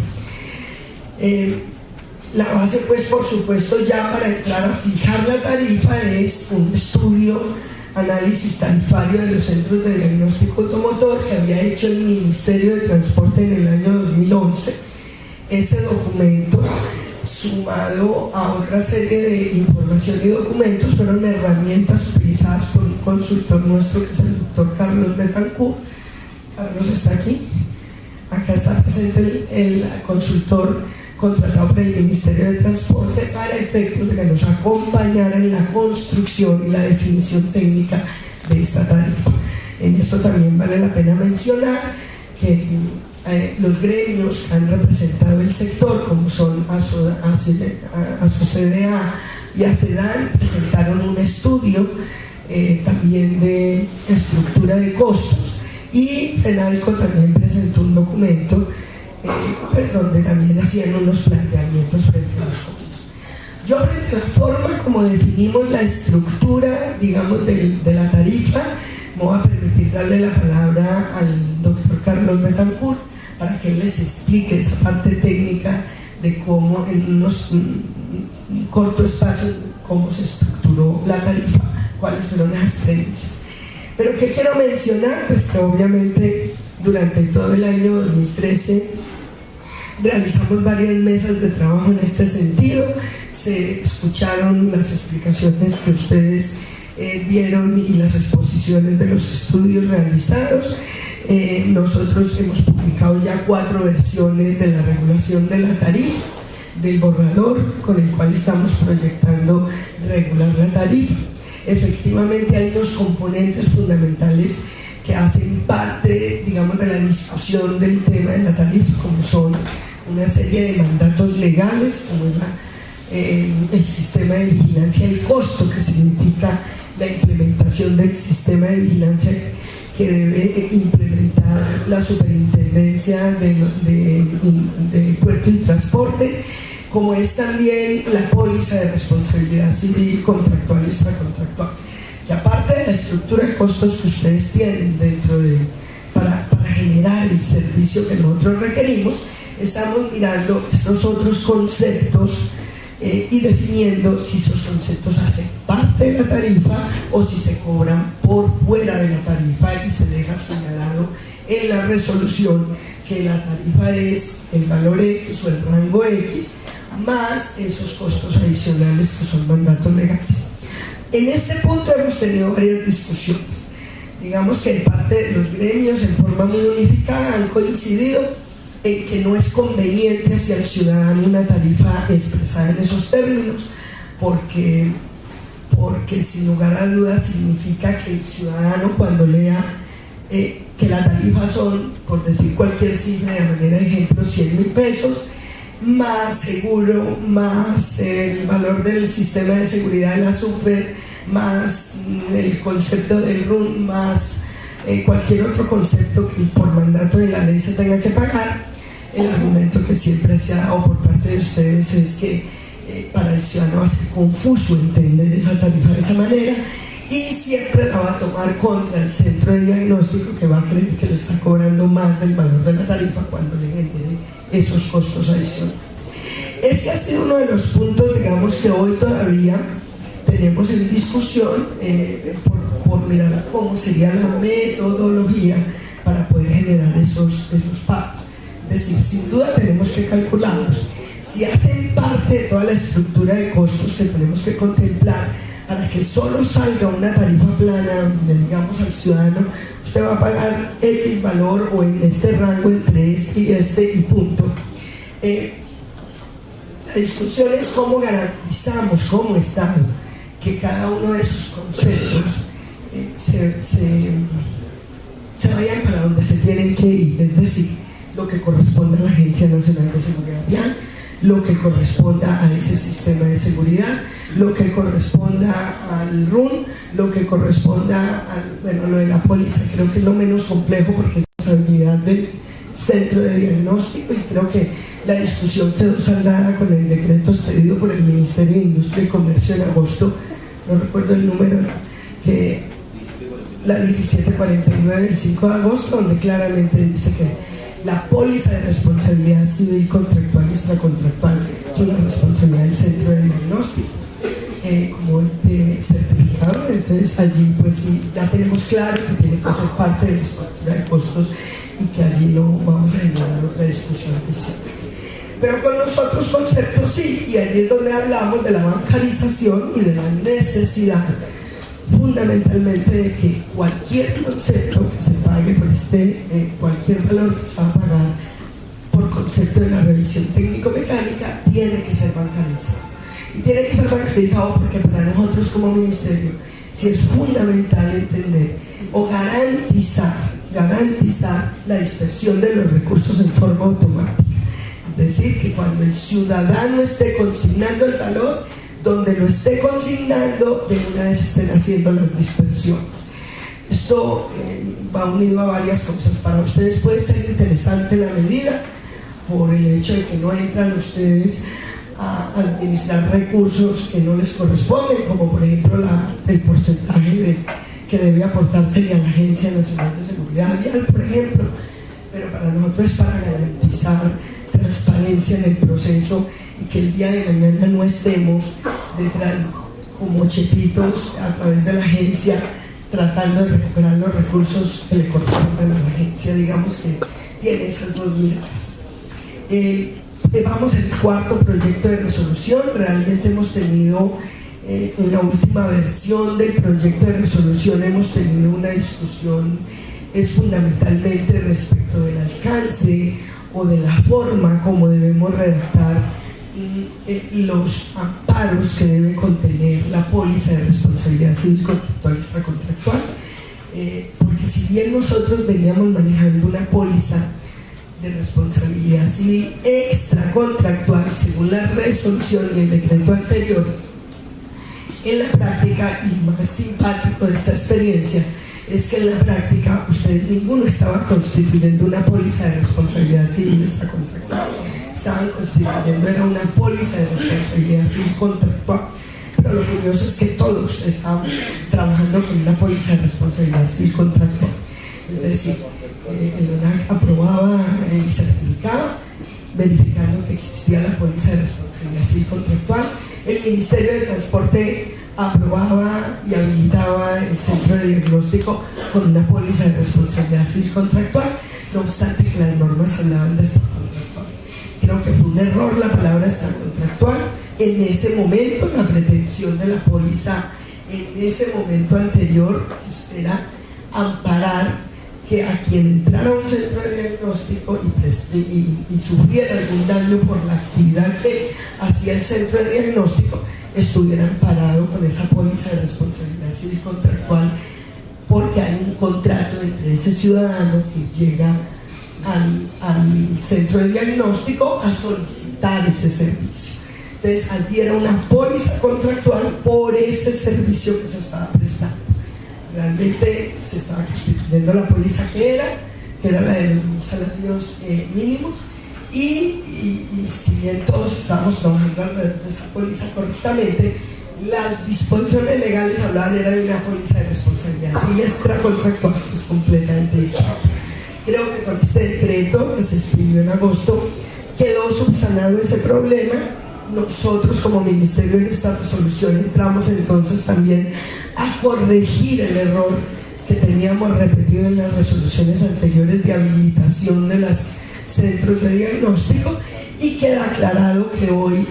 La base, pues, por supuesto, ya para entrar a fijar la tarifa es un estudio, análisis tarifario de los centros de diagnóstico automotor que había hecho el Ministerio de Transporte en el año 2011. Ese documento, sumado a otra serie de información y documentos, fueron herramientas utilizadas por un consultor nuestro que es el doctor Carlos Betancourt. Carlos está aquí. Acá está presente el consultor contratado por el Ministerio de Transporte para efectos de que nos acompañara en la construcción y la definición técnica de esta tarifa. En esto también vale la pena mencionar que los gremios que han representado el sector, como son ASOCDA y ACEDAN, presentaron un estudio también de estructura de costos, y FENALCO también presentó un documento pues donde también hacían unos planteamientos frente a los costos. Yo, frente a la forma como definimos la estructura, digamos, de la tarifa, me voy a permitir darle la palabra al doctor Carlos Betancourt para que él les explique esa parte técnica de cómo en unos corto espacio, cómo se estructuró la tarifa, cuáles fueron las premisas. Pero ¿qué quiero mencionar? Pues que obviamente durante todo el año 2013 realizamos varias mesas de trabajo en este sentido. Se escucharon las explicaciones que ustedes dieron y las exposiciones de los estudios realizados. Nosotros hemos publicado ya 4 versiones de la regulación de la tarifa, del borrador con el cual estamos proyectando regular la tarifa. Efectivamente hay unos componentes fundamentales que hacen parte, digamos, de la discusión del tema de la tarifa, como son una serie de mandatos legales, como es el sistema de vigilancia del costo, que significa la implementación del sistema de vigilancia que debe implementar la Superintendencia de Puerto y Transporte, como es también la póliza de responsabilidad civil contractual y extracontractual. Y aparte de la estructura de costos que ustedes tienen para generar el servicio que nosotros requerimos, estamos mirando estos otros conceptos y definiendo si esos conceptos hacen parte de la tarifa o si se cobran por fuera de la tarifa, y se deja señalado en la resolución que la tarifa es el valor X o el rango X más esos costos adicionales que son mandatos legales. En este punto hemos tenido varias discusiones. Digamos que en parte de los gremios, en forma muy unificada, han coincidido en que no es conveniente hacia el ciudadano una tarifa expresada en esos términos, porque sin lugar a dudas significa que el ciudadano, cuando lea que la tarifa son, por decir cualquier cifra de manera de ejemplo, 100.000 pesos, más seguro, más el valor del sistema de seguridad de la super, más el concepto del RUN, más cualquier otro concepto que por mandato de la ley se tenga que pagar, el argumento que siempre se ha dado por parte de ustedes es que para el ciudadano va a ser confuso entender esa tarifa de esa manera, y siempre la va a tomar contra el centro de diagnóstico, que va a creer que le está cobrando más del valor de la tarifa cuando le genere esos costos adicionales. Ese ha sido uno de los puntos, digamos, que hoy todavía tenemos en discusión por mirar cómo sería la metodología para poder generar esos pagos. Es decir, sin duda tenemos que calcularlos. Si hacen parte de toda la estructura de costos que tenemos que contemplar, para que solo salga una tarifa plana donde digamos al ciudadano, usted va a pagar X valor o en este rango entre este y punto. La discusión es cómo garantizamos como Estado que cada uno de esos conceptos se vayan para donde se tienen que ir, es decir, lo que corresponda a la Agencia Nacional de Seguridad Vial, lo que corresponda a ese sistema de seguridad, lo que corresponda al RUN, lo que corresponda lo de la póliza, creo que es lo menos complejo porque es responsabilidad del centro de diagnóstico, y creo que la discusión quedó saldada con el decreto expedido por el Ministerio de Industria y Comercio en agosto, no recuerdo el número, que la 1749 del 5 de agosto, donde claramente dice que la póliza de responsabilidad civil contractual y extracontractual es una responsabilidad del centro de diagnóstico como ente certificado. Entonces allí pues sí, ya tenemos claro que tiene que ser parte de la estructura de costos y que allí no vamos a generar otra discusión oficial. Pero con los otros conceptos sí, y allí es donde hablamos de la bancarización y de la necesidad fundamentalmente de que cualquier concepto que se pague por cualquier valor que se va a pagar por concepto de la revisión técnico-mecánica tiene que ser bancarizado. Y tiene que ser bancarizado porque para nosotros como ministerio sí es fundamental entender o garantizar la dispersión de los recursos en forma automática. Es decir, que cuando el ciudadano esté consignando el valor, donde lo esté consignando, de una vez estén haciendo las dispersiones. Esto va unido a varias cosas. Para ustedes puede ser interesante la medida por el hecho de que no entran ustedes a administrar recursos que no les corresponden, como por ejemplo el porcentaje que debe aportársele a la Agencia Nacional de Seguridad Vial, por ejemplo. Pero para nosotros es para garantizar transparencia en el proceso y que el día de mañana no estemos detrás como chepitos a través de la agencia tratando de recuperar los recursos que le corresponden a la agencia. Digamos que tiene esas dos miradas. Vamos al cuarto proyecto de resolución. Realmente hemos tenido en la última versión del proyecto de resolución hemos tenido una discusión fundamentalmente respecto del alcance o de la forma como debemos redactar los amparos que debe contener la póliza de responsabilidad civil contractual y extracontractual, porque si bien nosotros veníamos manejando una póliza de responsabilidad civil extracontractual según la resolución y el decreto anterior, en la práctica, y más simpático de esta experiencia es que en la práctica ustedes ninguno estaba constituyendo una póliza de responsabilidad civil extracontractual, estaban constituyendo era una póliza de responsabilidad civil contractual. Pero lo curioso es que todos estábamos trabajando con una póliza de responsabilidad civil contractual, es decir, el ONAC aprobaba y certificaba verificando que existía la póliza de responsabilidad civil contractual, el Ministerio de Transporte aprobaba y habilitaba el centro de diagnóstico con una póliza de responsabilidad civil contractual, no obstante que las normas hablaban de extracontractual. Creo que fue un error la palabra extracontractual en ese momento. La pretensión de la póliza en ese momento anterior era amparar que a quien entrara a un centro de diagnóstico y sufriera algún daño por la actividad que hacía el centro de diagnóstico estuviera amparado con esa póliza de responsabilidad civil contractual, porque hay un contrato entre ese ciudadano que llega al centro de diagnóstico a solicitar ese servicio. Entonces allí era una póliza contractual por ese servicio que se estaba prestando. Realmente se estaba constituyendo la póliza que era la de los salarios mínimos, y si bien todos estábamos trabajando alrededor de esa póliza correctamente, las disposiciones legales hablaban era de una póliza de responsabilidad civil extracontractual, que es completamente distinta. Creo que con este decreto que se expidió en agosto quedó subsanado ese problema. Nosotros como ministerio en esta resolución entramos entonces también a corregir el error que teníamos repetido en las resoluciones anteriores de habilitación de los centros de diagnóstico, y queda aclarado que hoy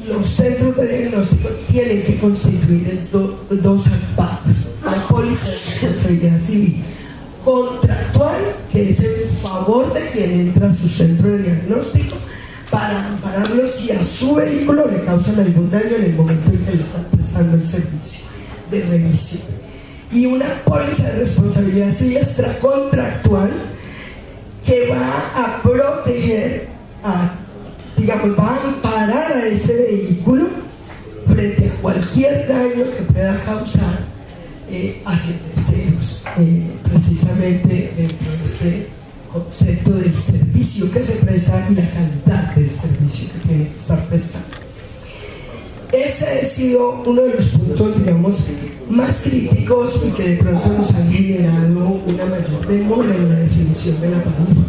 los centros de diagnóstico tienen que constituir dos amparos: la póliza de responsabilidad civil contractual, que es en favor de quien entra a su centro de diagnóstico para ampararlos si a su vehículo le causan algún daño en el momento en que le están prestando el servicio de revisión. Y una póliza de responsabilidad civil extracontractual que va a proteger, digamos, va a amparar a ese vehículo frente a cualquier daño que pueda causar hacia terceros, precisamente dentro de este concepto del servicio que se presta y la calidad del servicio que tiene que estar prestando. Ese ha sido uno de los puntos, digamos, más críticos y que de pronto nos han generado una mayor demora en la definición de la tarifa.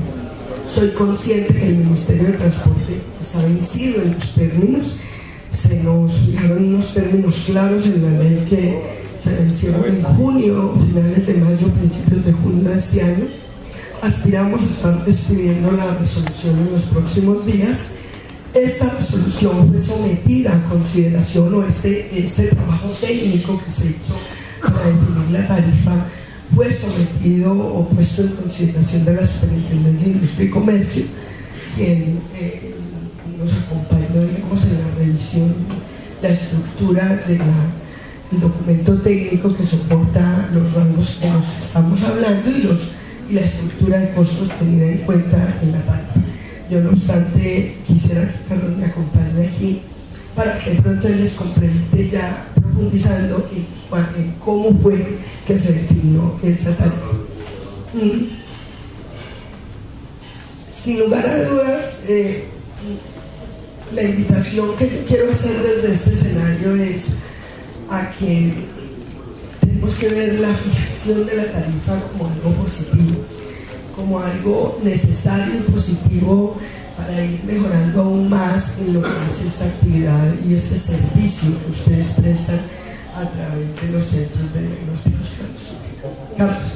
Soy consciente que el Ministerio de Transporte está vencido en los términos, se nos fijaron unos términos claros en la ley que se vencieron en junio, finales de mayo, principios de junio de este año. Aspiramos a estar despidiendo la resolución en los próximos días. Esta resolución fue sometida a consideración, o este trabajo técnico que se hizo para definir la tarifa fue sometido o puesto en consideración de la Superintendencia de Industria y Comercio, quien nos acompañó, digamos, en la revisión de la estructura del documento técnico que soporta los rangos que nos estamos hablando y la estructura de costos tenida en cuenta en la tarifa. Yo, no obstante, quisiera que Carlos me acompañe aquí para que de pronto él les complemente, ya profundizando en cómo fue que se definió esta tarifa. Sin lugar a dudas, la invitación que yo quiero hacer desde este escenario es a que tenemos que ver la fijación de la tarifa como algo positivo, como algo necesario y positivo para ir mejorando aún más en lo que es esta actividad y este servicio que ustedes prestan a través de los centros de diagnósticos. Carlos.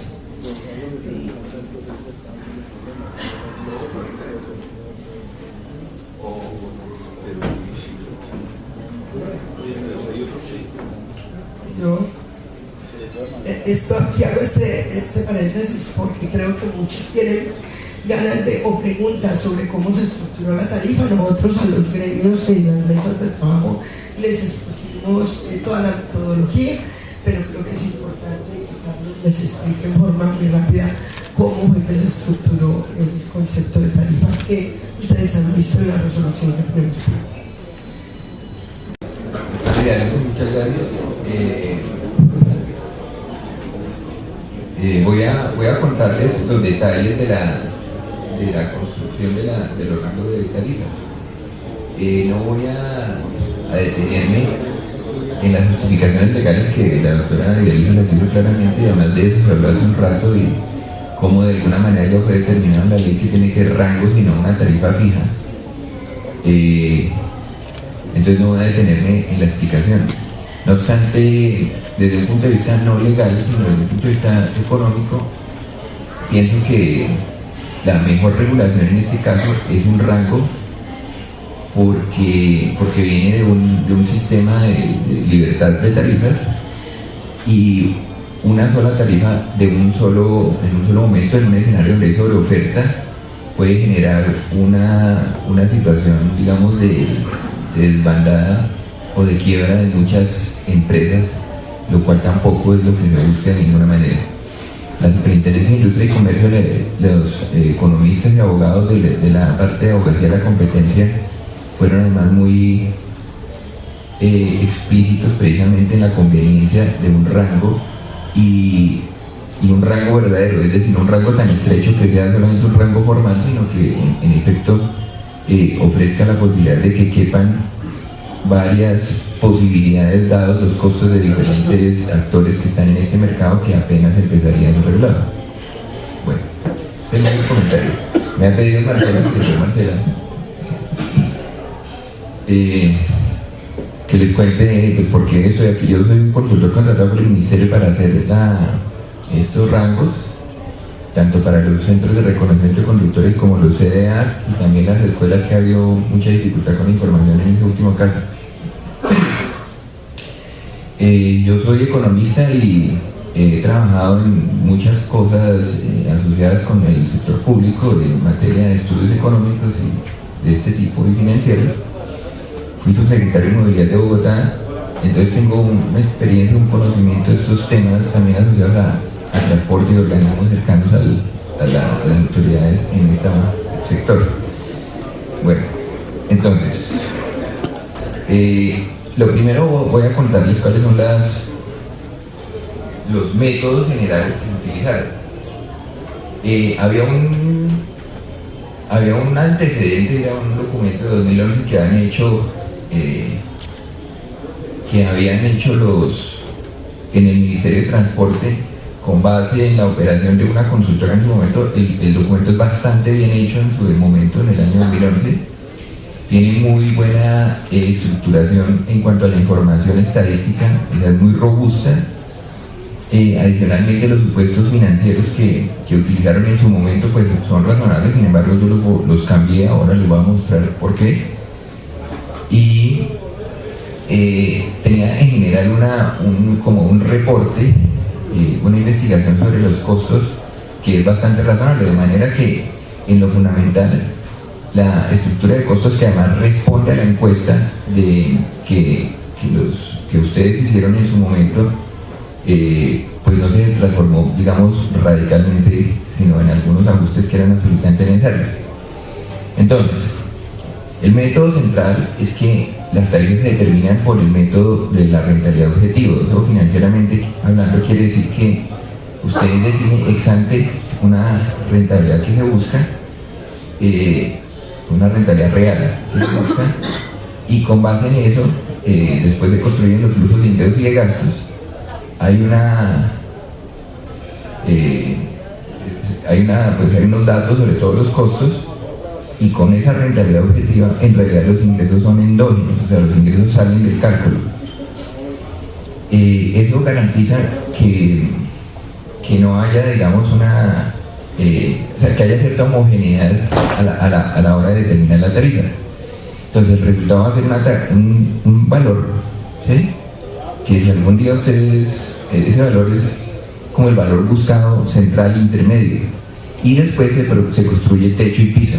Yo aquí hago este paréntesis porque creo que muchos tienen ganas o preguntas sobre cómo se estructuró la tarifa. Nosotros a los gremios en las mesas de trabajo les expusimos toda la metodología, pero creo que es importante que Carlos les explique en forma muy rápida cómo fue que se estructuró el concepto de tarifa que ustedes han visto en la resolución que tenemos. Muchas gracias. Voy a contarles los detalles de la construcción de los rangos de tarifas. No voy a detenerme en las justificaciones legales que la doctora Idalisa las hizo claramente, y además de eso se habló hace un rato y cómo de alguna manera ya fue determinado en la ley que tiene que ser rango sino una tarifa fija. Entonces no voy a detenerme en la explicación. No obstante, desde un punto de vista no legal, sino desde un punto de vista económico, pienso que la mejor regulación en este caso es un rango, porque viene de un sistema de libertad de tarifas, y una sola tarifa en un solo momento, en un escenario donde hay sobreoferta, puede generar una situación, digamos, de desbandada o de quiebra de muchas empresas, lo cual tampoco es lo que se busca de ninguna manera. La Superintendencia de Industria y Comercio, los economistas y abogados de la parte de abogacía de la competencia fueron además muy explícitos precisamente en la conveniencia de un rango y un rango verdadero, es decir, no un rango tan estrecho que sea solamente un rango formal, sino que en efecto ofrezca la posibilidad de que quepan varias posibilidades dados los costos de diferentes actores que están en este mercado que apenas empezaría a ser regulado. Bueno, tengo un comentario. Me ha pedido Marcela, que les cuente pues por qué estoy aquí. Yo soy un consultor contratado por el Ministerio para hacer estos rangos, tanto para los centros de reconocimiento de conductores como los CDA y también las escuelas, que ha habido mucha dificultad con la información en este último caso. Yo soy economista y he trabajado en muchas cosas asociadas con el sector público en materia de estudios económicos de este tipo y financieros. Fui subsecretario de Movilidad de Bogotá, entonces tengo una experiencia, un conocimiento de estos temas también asociados al transporte y organismos cercanos a las autoridades en este sector. Bueno, entonces, lo primero voy a contarles cuáles son los métodos generales que se utilizaron. Había un antecedente, era un documento de 2011 que habían hecho en el Ministerio de Transporte con base en la operación de una consultora en su momento. El documento es bastante bien hecho en su momento, en el año 2011. Tiene muy buena estructuración en cuanto a la información estadística, es muy robusta. Adicionalmente, los supuestos financieros que utilizaron en su momento pues son razonables, sin embargo yo los cambié, ahora les voy a mostrar por qué. Y tenía en general como un reporte, una investigación sobre los costos que es bastante razonable, de manera que en lo fundamental la estructura de costos, que además responde a la encuesta que ustedes hicieron en su momento, pues no se transformó, digamos, radicalmente, sino en algunos ajustes que eran absolutamente necesarios. Entonces, el método central es que las tarifas se determinan por el método de la rentabilidad objetivo. Eso, financieramente hablando, quiere decir que ustedes definen ex ante una rentabilidad que se busca, una rentabilidad real que se busca, y con base en eso, después de construir los flujos de ingresos y de gastos, hay unos datos sobre todos los costos, y con esa rentabilidad objetiva en realidad los ingresos son endógenos, o sea, los ingresos salen del cálculo. Eso garantiza que no haya, digamos, o sea, que haya cierta homogeneidad a la hora de determinar la tarifa. Entonces el resultado va a ser un valor, ¿sí?, que si algún día ustedes, ese valor es como el valor buscado central intermedio, y después se construye techo y piso.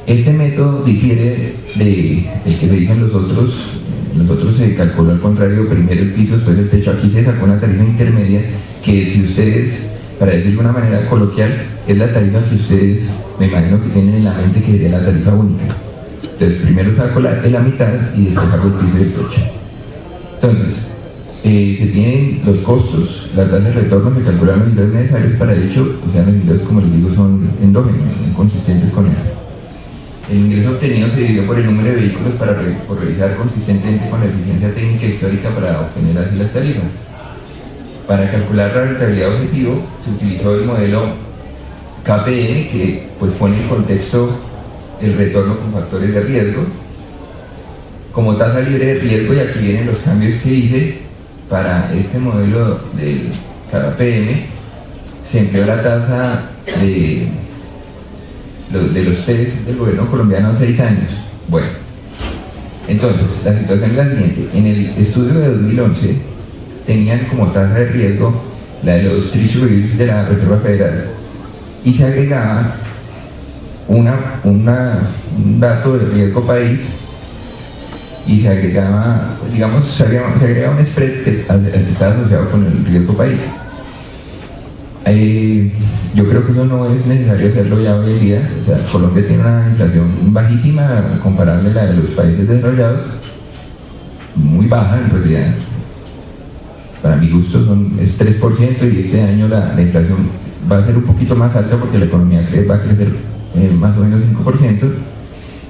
Este método difiere del que se hizo en los otros se calculó al contrario, primero el piso, después el techo. Aquí se sacó una tarifa intermedia que, si ustedes, para decirlo de una manera coloquial, es la tarifa que ustedes, me imagino que tienen en la mente, que sería la tarifa única. Entonces primero saco la mitad y después saco el piso y el techo. Entonces, se tienen los costos, las tasas de retorno, se calculan los ingresos necesarios para ello, o sea, los ingresos, como les digo, son endógenos, son consistentes con eso. El ingreso obtenido se dividió por el número de vehículos por revisar consistentemente con la eficiencia técnica histórica para obtener así las tarifas. Para calcular la rentabilidad objetivo se utilizó el modelo KPM, que pues pone en contexto el retorno con factores de riesgo como tasa libre de riesgo, y aquí vienen los cambios que hice para este modelo del KPM. Se empleó la tasa de los test del gobierno colombiano a 6 años. Bueno, entonces la situación es la siguiente: en el estudio de 2011 tenían como tasa de riesgo la de los treasuries de la Reserva Federal, y se agregaba un dato de riesgo país, y se agregaba, digamos, se agregaba un spread que estaba asociado con el riesgo país. Yo creo que eso no es necesario hacerlo ya hoy en día. O sea, Colombia tiene una inflación bajísima, comparable a la de los países desarrollados, muy baja en realidad. Para mi gusto es 3%, y este año la inflación va a ser un poquito más alta porque la economía va a crecer más o menos 5%.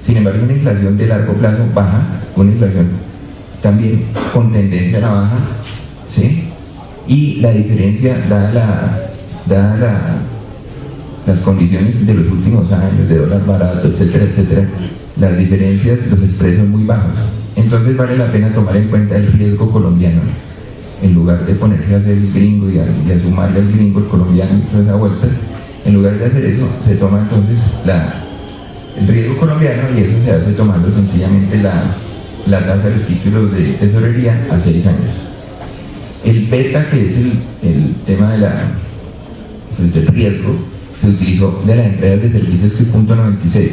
Sin embargo, una inflación de largo plazo baja, una inflación también con tendencia a la baja, ¿sí? Y la diferencia, dadas las condiciones de los últimos años, de dólar barato, etcétera, etcétera, las diferencias, los spreads son muy bajos. Entonces vale la pena tomar en cuenta el riesgo colombiano, en lugar de ponerse a hacer el gringo y a sumarle al gringo el colombiano y toda esa vuelta. En lugar de hacer eso, se toma entonces el riesgo colombiano, y eso se hace tomando sencillamente la tasa de los títulos de tesorería a 6 años. El beta, que es el tema del riesgo, se utilizó de las empresas de servicios, que es .96.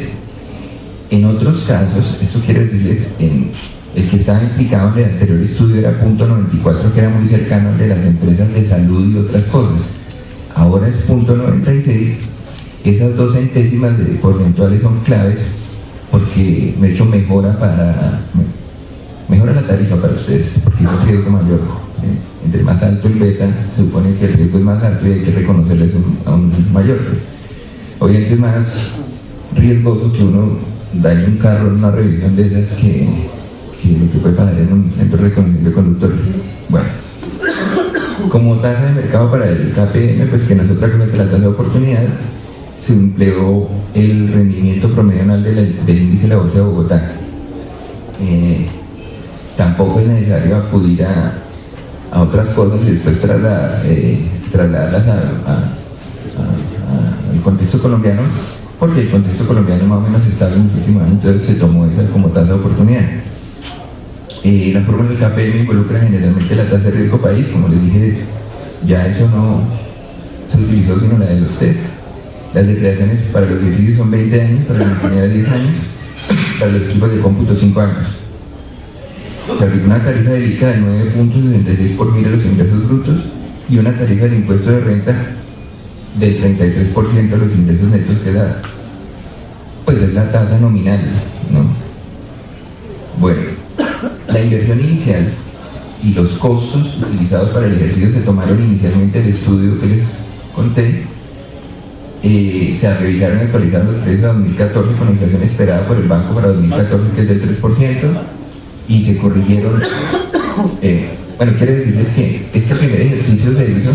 En otros casos, esto quiero decirles, el que estaba implicado en el anterior estudio era .94, que era muy cercano al de las empresas de salud y otras cosas. Ahora es .96. Esas 2 centésimas de porcentuales son claves porque de hecho mejora la tarifa para ustedes, porque es un riesgo mayor. Entre más alto el beta, se supone que el riesgo es más alto y hay que reconocerles aún mayor. Obviamente es más riesgoso que uno dañe un carro en una revisión de esas que lo que puede pasar en un centro de reconocimiento de conductores. Bueno, como tasa de mercado para el KPM, pues que no es otra cosa que la tasa de oportunidad, se empleó el rendimiento promedio anual del índice de la Bolsa de Bogotá. Tampoco es necesario acudir a otras cosas y después trasladarlas al contexto colombiano, porque el contexto colombiano más o menos estable en los últimos años, entonces se tomó esa como tasa de oportunidad. La fórmula del KPM involucra generalmente la tasa de riesgo país, como les dije, ya eso no se utilizó sino la de los test. Las depreciaciones para los edificios son 20 años, para la maquinaria 10 años, para los equipos de cómputo 5 años. Se aplica una tarifa de ICA de 9.66 por mil a los ingresos brutos y una tarifa de impuesto de renta del 33% a los ingresos netos que da. Pues es la tasa nominal, ¿no? Bueno, la inversión inicial y los costos utilizados para el ejercicio se tomaron inicialmente del estudio que les conté. Se revisaron y actualizaron los precios de 2014 con la inflación esperada por el banco para 2014, que es del 3%, y se corrigieron. Bueno, quiero decirles que este primer ejercicio se hizo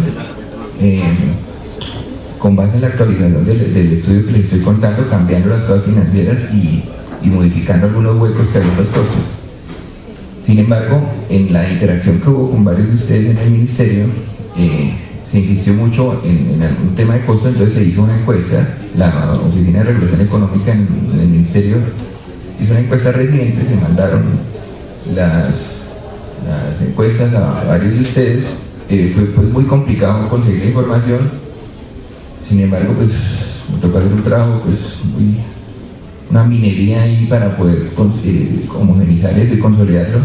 con base en la actualización del estudio que les estoy contando, cambiando las cosas financieras y modificando algunos huecos que había en los costos. Sin embargo, en la interacción que hubo con varios de ustedes en el ministerio, se insistió mucho en algún tema de costo, entonces se hizo una encuesta. La Oficina de Regulación Económica en el ministerio hizo una encuesta reciente, se mandaron las encuestas a varios de ustedes. Fue pues muy complicado conseguir la información. Sin embargo, pues me tocó hacer un trabajo, pues una minería ahí para poder homogeneizar eso y consolidarlo.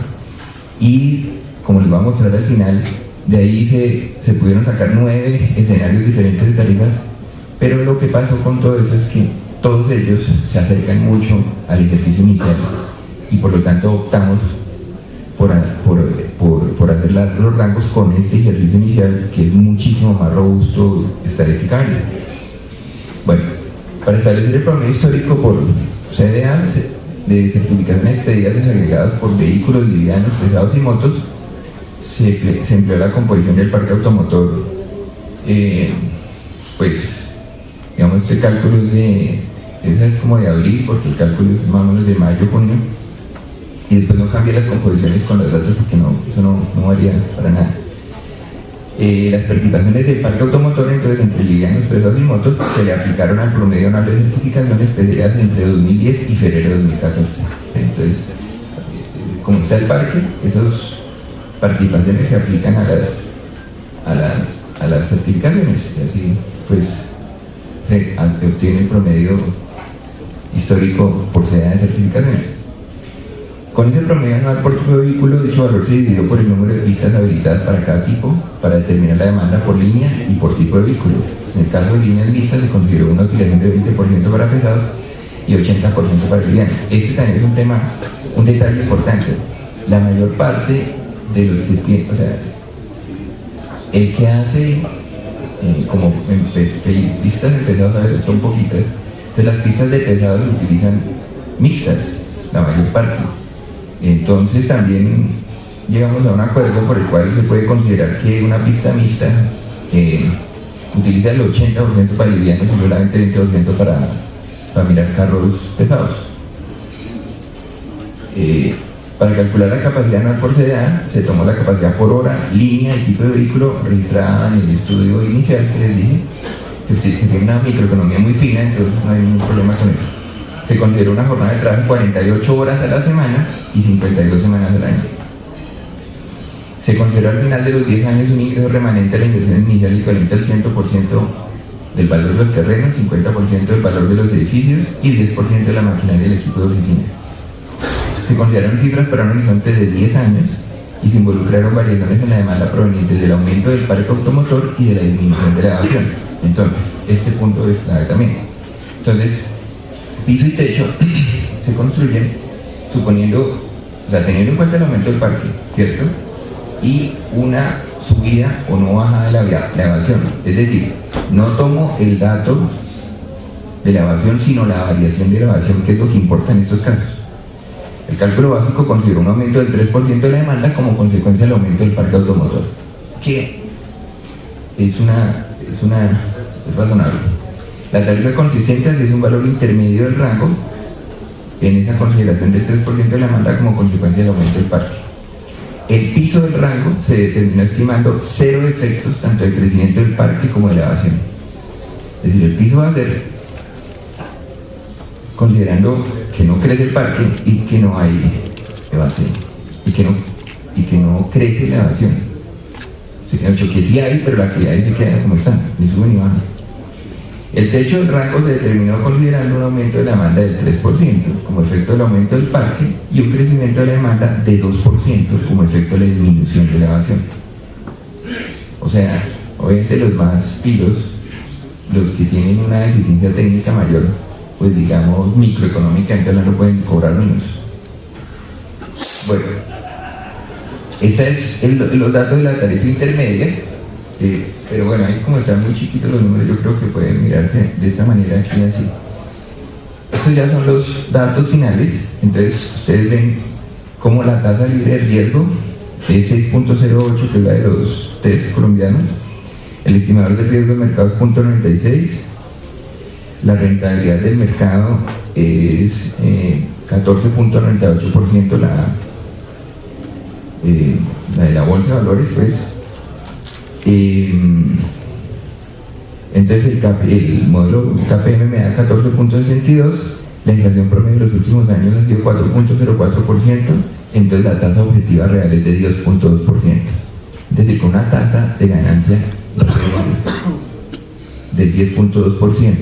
Y como les voy a mostrar al final, de ahí se pudieron sacar 9 escenarios diferentes de tarifas, pero lo que pasó con todo eso es que todos ellos se acercan mucho al ejercicio inicial y por lo tanto optamos por hacer los rangos con este ejercicio inicial, que es muchísimo más robusto estadísticamente. Bueno, para establecer el promedio histórico por CDA de certificaciones expedidas desagregadas por vehículos livianos, pesados y motos, se empleó la composición del parque automotor. Pues digamos, este cálculo esa es como de abril, porque el cálculo es más o menos de mayo, junio, y después no cambié las composiciones con los datos porque eso no varía para nada. Las participaciones del parque automotor, entonces, entre livianos, pesados y motos, se le aplicaron al promedio anual de certificaciones expedidas entre 2010 y febrero de 2014. Entonces, como está el parque, esas participaciones se aplican a las certificaciones, y así pues se obtiene el promedio histórico por CDA de certificaciones. Con ese promedio anual por tipo de vehículo, dicho valor se dividió por el número de pistas habilitadas para cada tipo, para determinar la demanda por línea y por tipo de vehículo. En el caso de líneas listas se consideró una utilización de 20% para pesados y 80% para livianos. Este también es un detalle importante. La mayor parte de los que tienen, o sea, el que hace como pistas de pesados, a veces son poquitas, entonces las pistas de pesados se utilizan mixtas, la mayor parte. Entonces también llegamos a un acuerdo por el cual se puede considerar que una pista mixta utiliza el 80% para livianos y solamente 20% para mirar carros pesados. Para calcular la capacidad anual por CDA, se tomó la capacidad por hora, línea y tipo de vehículo registrada en el estudio inicial que les dije, que tiene una microeconomía muy fina, entonces no hay ningún problema con eso. Se consideró una jornada de trabajo de 48 horas a la semana y 52 semanas al año. Se consideró al final de los 10 años un ingreso remanente a la inversión inicial equivalente al 100% del valor de los terrenos, 50% del valor de los edificios y 10% de la maquinaria y el equipo de oficina. Se consideraron cifras para un horizonte de 10 años y se involucraron variaciones en la demanda provenientes del aumento del parque automotor y de la disminución de la evasión. Entonces, este punto es clave también. Entonces, piso y techo se construyen suponiendo, o sea, teniendo en cuenta el aumento del parque, ¿cierto? Y una subida o no bajada de la evasión. Es decir, no tomo el dato de la evasión, sino la variación de la evasión, que es lo que importa en estos casos. El cálculo básico considera un aumento del 3% de la demanda como consecuencia del aumento del parque automotor, que es razonable. La tarifa consistente es un valor intermedio del rango en esa consideración del 3% de la demanda como consecuencia del aumento del parque. El piso del rango se determinó estimando 0 efectos tanto del crecimiento del parque como de la evasión. Es decir, el piso va a ser considerando que no crece el parque y que no hay evasión y que no crece la evasión. Que sí hay, pero la que hay se queda como está, ni sube ni baja. El techo del rango se determinó considerando un aumento de la demanda del 3% como efecto del aumento del parque y un crecimiento de la demanda de 2% como efecto de la disminución de la evasión. O sea, obviamente los más pilos, los que tienen una deficiencia técnica mayor, pues digamos microeconómica, entonces no pueden cobrar menos. Bueno, ese es los datos de la tarifa intermedia. Pero bueno, ahí como están muy chiquitos los números, yo creo que pueden mirarse de esta manera aquí así. Estos ya son los datos finales. Entonces ustedes ven como la tasa libre de riesgo es 6.08, que es la de los test colombianos. El estimador de riesgo del mercado es 0.96. La rentabilidad del mercado es 14.98%, la de la bolsa de valores, pues. Entonces el modelo KPM me da 14.62, la inflación promedio de los últimos años ha sido 4.04%, entonces la tasa objetiva real es de 10.2%. Es decir, con una tasa de ganancia del 10.2%,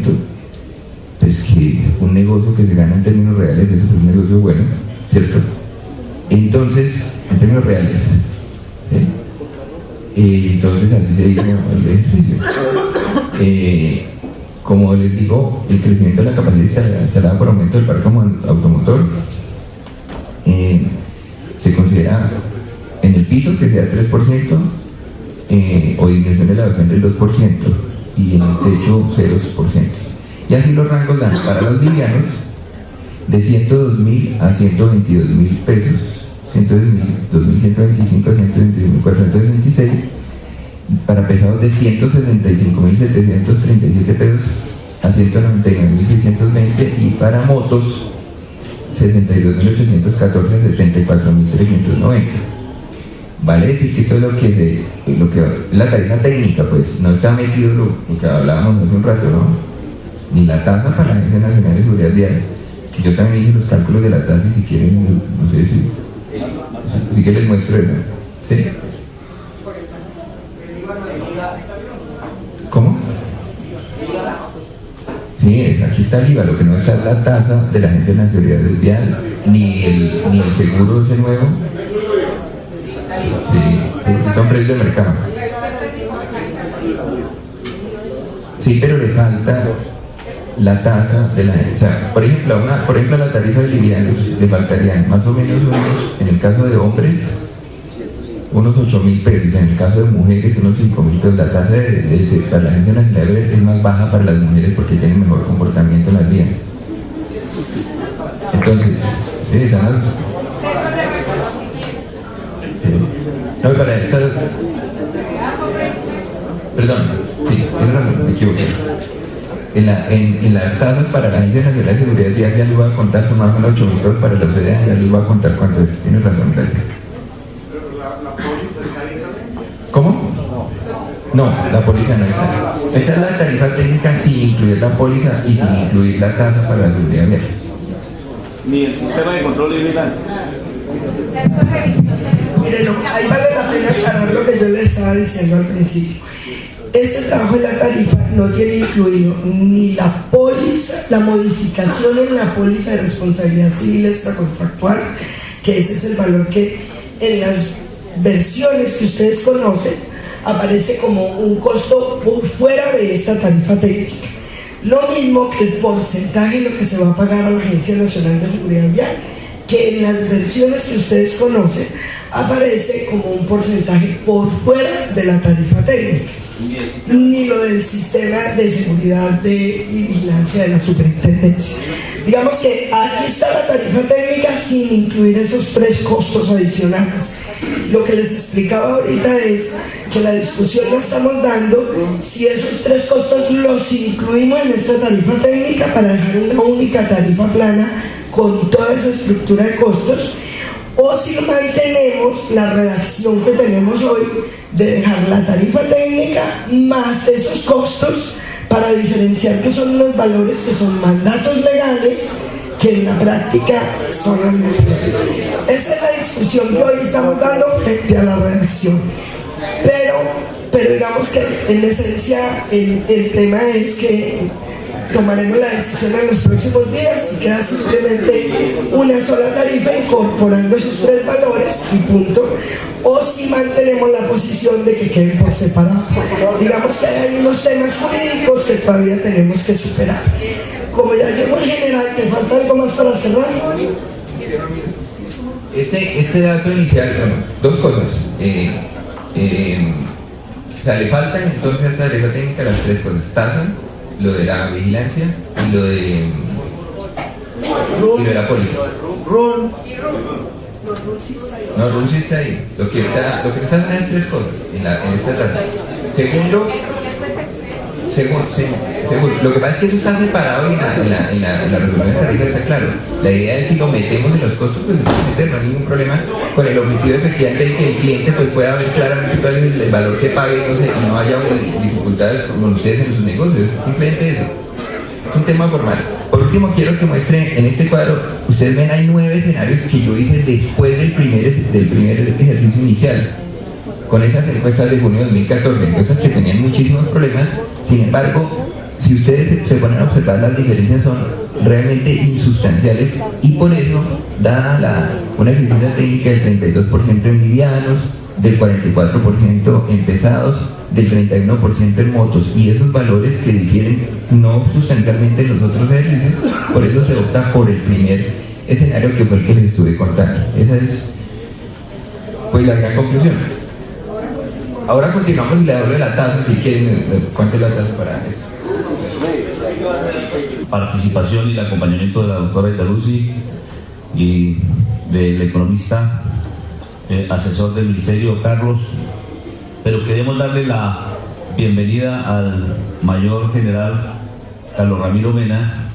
pues que un negocio que se gana en términos reales, eso es un negocio bueno, ¿cierto? Entonces, en términos reales, ¿sí? Entonces así se dice el ejercicio. Como les digo, el crecimiento de la capacidad instalada por aumento del parque automotor se considera en el piso que sea 3% o disminución de la evasión del 2% y en el techo 0%. Y así los rangos dan para los livianos de 102.000 a 122.000 pesos, 102.125 a 122.426, para pesados de 165.737 pesos a 199.620 y para motos 62.814 a 74.390. Vale decir que eso es lo que la tarifa técnica, pues no está metido lo que hablábamos hace un rato, ¿no? Ni la tasa para la Agencia Nacional de Seguridad Vial, que yo también hice los cálculos de la tasa y si quieren, no sé si que les muestro eso. ¿Sí? ¿Cómo? Sí, aquí está el IVA, lo que no está es la tasa de la Agencia Nacional de Seguridad Vial, ni el seguro ese nuevo. Sí, son precios de mercado. Sí, pero le falta la tasa de la, o sea, por ejemplo, a la tarifa de livianos le faltarían más o menos en el caso de hombres, unos 8.000 pesos, en el caso de mujeres, unos 5.000 pesos. La tasa para la Agencia Nacional es más baja para las mujeres porque tienen mejor comportamiento en las vías. Entonces, sí, están las... No, para esas... Perdón, sí, tienes razón, me equivoqué. En las tasas para la Agencia Nacional de Seguridad Vial ya les voy a contar, son más o menos 8.000 pesos para los CDA, ya les voy a contar cuánto es. Tienes razón, gracias. ¿Cómo? No, la póliza no está. Esa es la tarifa técnica sin incluir la póliza y sin incluir la tasa para la seguridad vial. Ni el sistema de control y vigilancia. Miren, ahí vale la pena aclarar lo que yo les estaba diciendo al principio. este trabajo de la tarifa no tiene incluido ni la póliza, la modificación en la póliza de responsabilidad civil extracontractual, que ese es el valor que en las versiones que ustedes conocen aparece como un costo por fuera de esta tarifa técnica. Lo mismo que el porcentaje de lo que se va a pagar a la Agencia Nacional de Seguridad Vial, que en las versiones que ustedes conocen aparece como un porcentaje por fuera de la tarifa técnica, ni lo del sistema de seguridad y vigilancia de la superintendencia. Digamos que aquí está la tarifa técnica sin incluir esos 3 costos adicionales. Lo que les explicaba ahorita es que la discusión la estamos dando si esos 3 costos los incluimos en esta tarifa técnica para dejar una única tarifa plana con toda esa estructura de costos, o si mantenemos la redacción que tenemos hoy de dejar la tarifa técnica más esos costos para diferenciar que son unos valores que son mandatos legales que en la práctica son los mismos. Esa es la discusión que hoy estamos dando frente a la redacción, pero digamos que en esencia el tema es que tomaremos la decisión en los próximos días y queda simplemente una sola tarifa incorporando esos 3 valores y punto, o si mantenemos la posición de que queden por separado. Digamos que hay unos temas jurídicos que todavía tenemos que superar. Como ya llegó el general, ¿te falta algo más para cerrar? Este dato inicial, bueno, 2 cosas. O sea, le faltan entonces a esta tarifa técnica las 3 cosas: tasa, lo de la vigilancia y lo de la póliza. No, RUN sí está ahí. Lo que está son las 3 cosas en esta tasa. Segundo, lo que pasa es que eso está separado en la resolución de tarifa, está claro. La idea es si lo metemos en los costos, pues no hay ningún problema, con el objetivo efectivamente de que el cliente pues pueda ver claramente cuál es el valor que pague, no sé, y no haya dificultades con ustedes en sus negocios. Simplemente eso. Es un tema formal. Por último, quiero que muestre en este cuadro, ustedes ven, hay 9 escenarios que yo hice después del primer ejercicio inicial, con esas encuestas de junio de 2014, encuestas que tenían muchísimos problemas. Sin embargo, si ustedes se ponen a observar, las diferencias son realmente insustanciales, y por eso da una eficiencia técnica del 32% en livianos, del 44% en pesados, del 31% en motos, y esos valores que difieren no sustancialmente en los otros ejercicios. Por eso se opta por el primer escenario, que fue el que les estuve contando. Esa es pues la gran conclusión. Ahora continuamos y le hablo de la tasa, si quieren, cuánto es la tasa para esto. Participación y el acompañamiento de la doctora Italuzzi y del economista asesor del ministerio, Carlos, pero queremos darle la bienvenida al mayor general Carlos Ramiro Mena.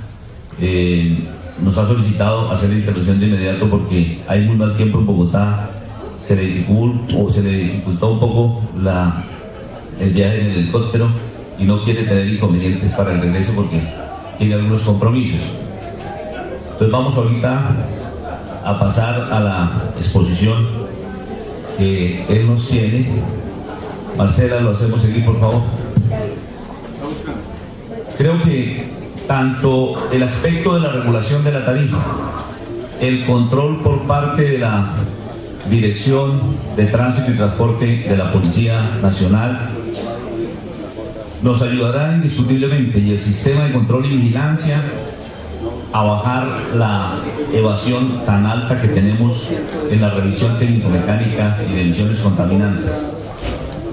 Nos ha solicitado hacer la intervención de inmediato porque hay muy mal tiempo en Bogotá. Se le dificultó un poco el viaje en el helicóptero y no quiere tener inconvenientes para el regreso porque tiene algunos compromisos. Entonces vamos ahorita a pasar a la exposición que él nos tiene. Marcela, lo hacemos seguir, por favor. Creo que tanto el aspecto de la regulación de la tarifa, el control por parte de la Dirección de Tránsito y Transporte de la Policía Nacional nos ayudará indiscutiblemente, y el sistema de control y vigilancia, a bajar la evasión tan alta que tenemos en la revisión técnico-mecánica y de emisiones contaminantes.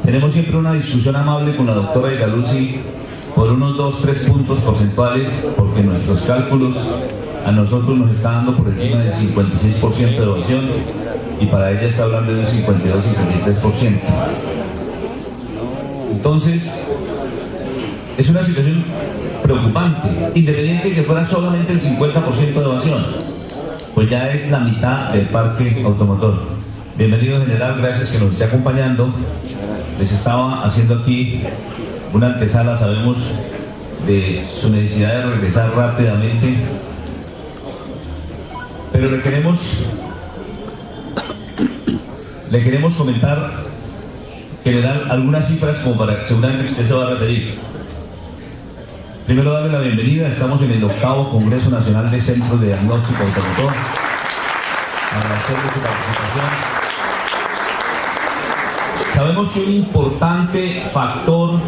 Tenemos siempre una discusión amable con la doctora Italuzzi por unos 2-3 puntos porcentuales, porque nuestros cálculos a nosotros nos está dando por encima del 56% de evasión, y para ella está hablando de un 52-53%. Entonces, es una situación preocupante, independiente de que fuera solamente el 50% de evasión, pues ya es la mitad del parque automotor. Bienvenido, general, gracias que nos esté acompañando. Les estaba haciendo aquí una antesala, sabemos de su necesidad de regresar rápidamente, pero le queremos comentar generar algunas cifras como para que seguramente usted se va a referir. Primero, darle la bienvenida. Estamos en el 8º Congreso Nacional de Centros de Diagnóstico Automotor. Agradecerle su participación. Sabemos que un importante factor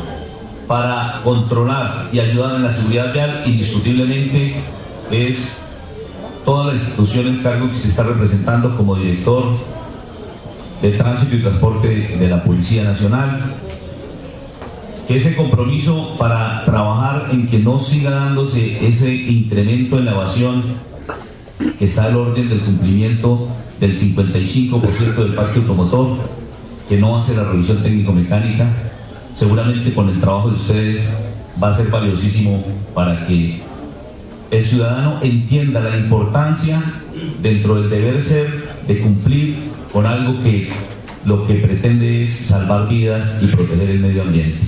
para controlar y ayudar en la seguridad vial, indiscutiblemente, es toda la institución en cargo que se está representando como director de Tránsito y Transporte de la Policía Nacional, que ese compromiso para trabajar en que no siga dándose ese incremento en la evasión que está al orden del cumplimiento del 55% del parque automotor, que no hace la revisión técnico-mecánica, seguramente con el trabajo de ustedes va a ser valiosísimo para que el ciudadano entienda la importancia dentro del deber ser de cumplir con algo que lo que pretende es salvar vidas y proteger el medio ambiente.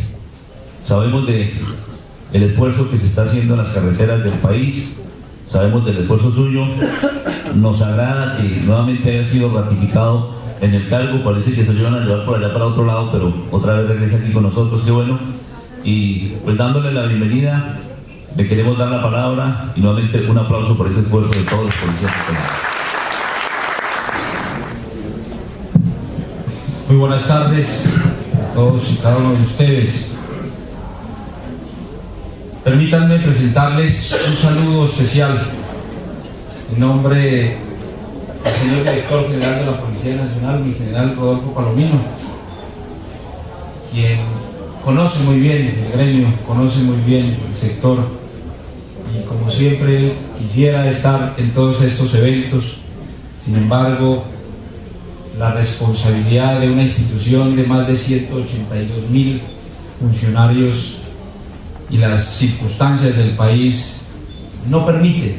Sabemos del esfuerzo que se está haciendo en las carreteras del país, sabemos del esfuerzo suyo, nos agrada que nuevamente haya sido ratificado en el cargo, parece que se lo iban a llevar por allá para otro lado, pero otra vez regresa aquí con nosotros, qué bueno, y pues dándole la bienvenida, le queremos dar la palabra y nuevamente un aplauso por ese esfuerzo de todos los policías. Muy buenas tardes a todos y cada uno de ustedes. Permítanme presentarles un saludo especial en nombre del señor director general de la Policía Nacional, mi general Rodolfo Palomino, quien conoce muy bien el gremio, conoce muy bien el sector y como siempre quisiera estar en todos estos eventos. Sin embargo, la responsabilidad de una institución de más de 182.000 funcionarios y las circunstancias del país no permiten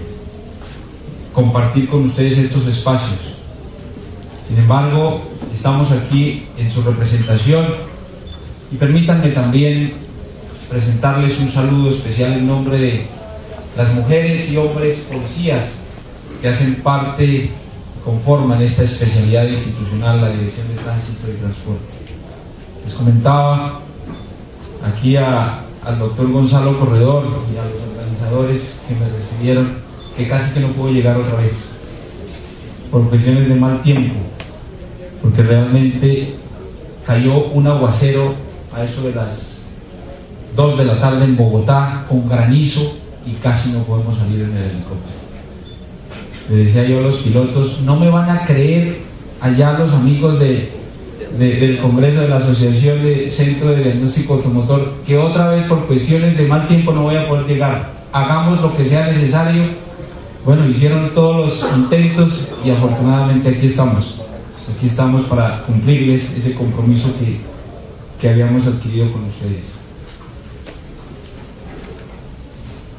compartir con ustedes estos espacios. Sin embargo, estamos aquí en su representación y permítanme también presentarles un saludo especial en nombre de las mujeres y hombres policías que hacen parte, conforman esta especialidad institucional, la Dirección de Tránsito y Transporte. Les comentaba aquí al doctor Gonzalo Corredor y a los organizadores que me recibieron que casi que no puedo llegar otra vez por cuestiones de mal tiempo, porque realmente cayó un aguacero a eso de las 2 de la tarde en Bogotá con granizo y casi no podemos salir en el helicóptero. Le decía yo a los pilotos, no me van a creer allá los amigos del Congreso de la Asociación de Centro de Diagnóstico Automotor, que otra vez por cuestiones de mal tiempo no voy a poder llegar. Hagamos lo que sea necesario. Bueno, hicieron todos los intentos y afortunadamente aquí estamos para cumplirles ese compromiso que habíamos adquirido con ustedes.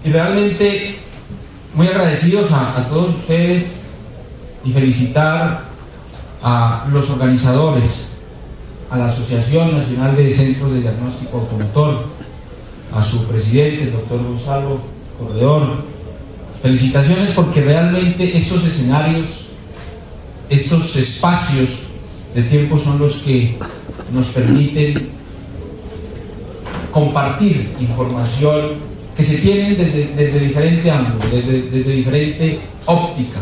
Y realmente muy agradecidos a todos ustedes y felicitar a los organizadores, a la Asociación Nacional de Centros de Diagnóstico Automotor, a su presidente, el doctor Gonzalo Corredor. Felicitaciones porque realmente estos escenarios, estos espacios de tiempo son los que nos permiten compartir información que se tienen desde diferente ángulo, desde diferente óptica,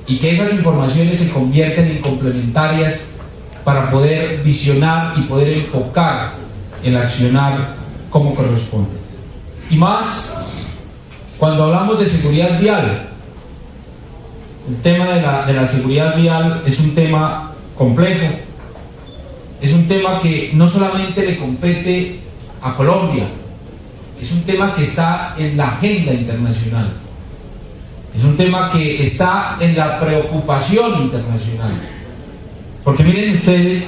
y que esas informaciones se convierten en complementarias para poder visionar y poder enfocar el accionar como corresponde. Y más cuando hablamos de seguridad vial. El tema de la seguridad vial es un tema complejo, es un tema que no solamente le compete a Colombia, es un tema que está en la agenda internacional, es un tema que está en la preocupación internacional, porque miren ustedes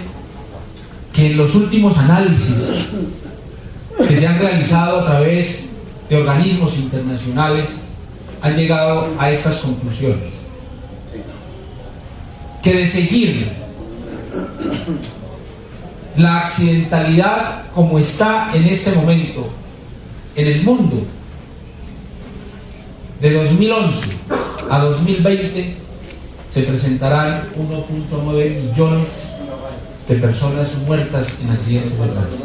que en los últimos análisis que se han realizado a través de organismos internacionales han llegado a estas conclusiones, que de seguir la accidentalidad como está en este momento en el mundo, de 2011 a 2020 se presentarán 1.9 millones de personas muertas en accidentes de tránsito.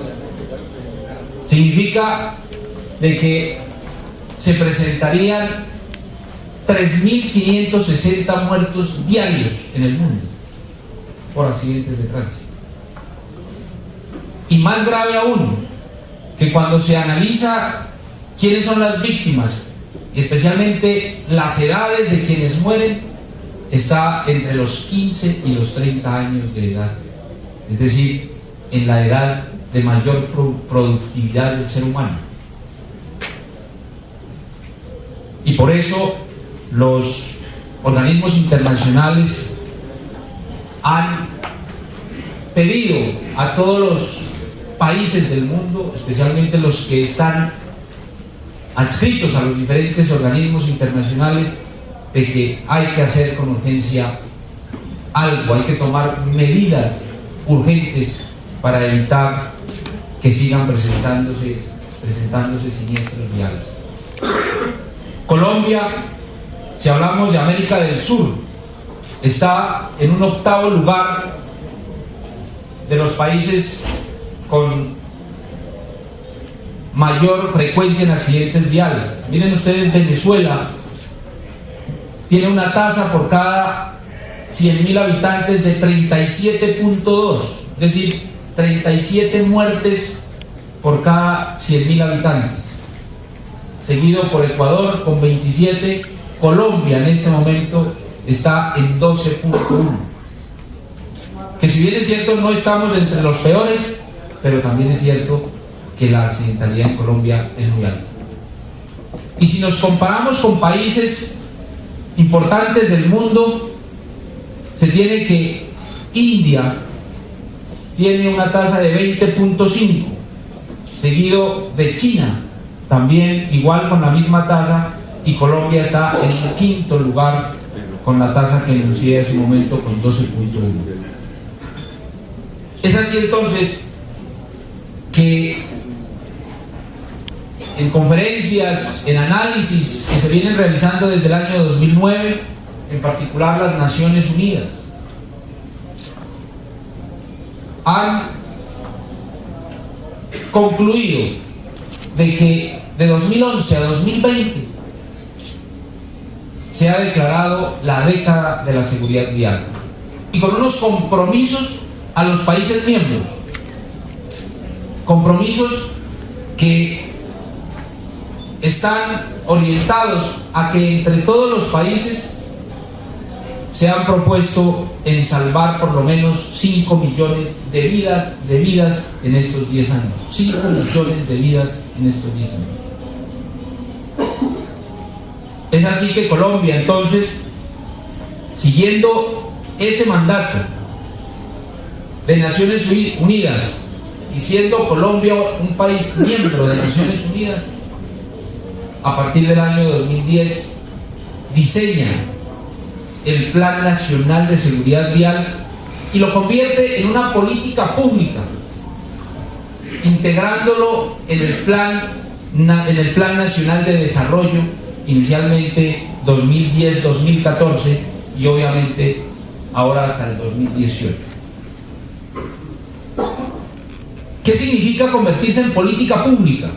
Significa de que se presentarían 3.560 muertos diarios en el mundo por accidentes de tránsito. Y más grave aún, que cuando se analiza quiénes son las víctimas, y especialmente las edades de quienes mueren, está entre los 15 y los 30 años de edad, es decir, en la edad de mayor productividad del ser humano. Y por eso los organismos internacionales han pedido a todos los países del mundo, especialmente los que están adscritos a los diferentes organismos internacionales, de que hay que hacer con urgencia algo, hay que tomar medidas urgentes para evitar que sigan presentándose siniestros viales. Colombia, si hablamos de América del Sur, está en un 8º lugar de los países con mayor frecuencia en accidentes viales. Miren ustedes, Venezuela tiene una tasa por cada 100.000 habitantes de 37.2, es decir, 37 muertes por cada 100.000 habitantes, seguido por Ecuador con 27. Colombia en este momento está en 12.1, que si bien es cierto no estamos entre los peores, pero también es cierto que la accidentalidad en Colombia es muy alta. Y si nos comparamos con países importantes del mundo, se tiene que India tiene una tasa de 20.5, seguido de China, también igual con la misma tasa, y Colombia está en el 5º lugar con la tasa que enuncié en su momento con 12.1. Es así entonces que en conferencias, en análisis que se vienen realizando desde el año 2009, en particular las Naciones Unidas, han concluido de que de 2011 a 2020 se ha declarado la década de la seguridad vial, y con unos compromisos a los países miembros, compromisos que están orientados a que entre todos los países se han propuesto en salvar por lo menos 5 millones de vidas en estos 10 años. 5 millones de vidas en estos 10 años. Es así que Colombia, entonces, siguiendo ese mandato de Naciones Unidas y siendo Colombia un país miembro de Naciones Unidas, a partir del año 2010 diseña el Plan Nacional de Seguridad Vial y lo convierte en una política pública, integrándolo en el Plan Nacional de Desarrollo, inicialmente 2010-2014 y obviamente ahora hasta el 2018. ¿Qué significa convertirse en política pública?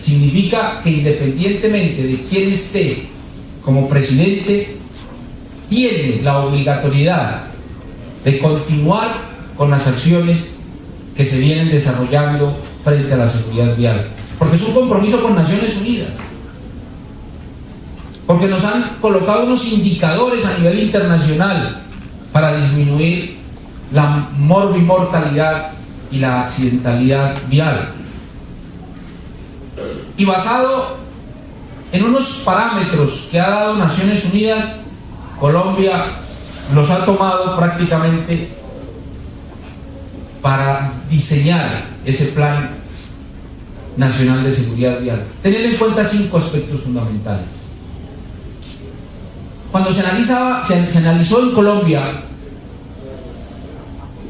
Significa que independientemente de quién esté como presidente, tiene la obligatoriedad de continuar con las acciones que se vienen desarrollando frente a la seguridad vial, porque es un compromiso con Naciones Unidas, porque nos han colocado unos indicadores a nivel internacional para disminuir la morbimortalidad y la accidentalidad vial, y basado en unos parámetros que ha dado Naciones Unidas, Colombia los ha tomado prácticamente para diseñar ese Plan Nacional de Seguridad Vial, teniendo en cuenta 5 aspectos fundamentales. Cuando se analizó en Colombia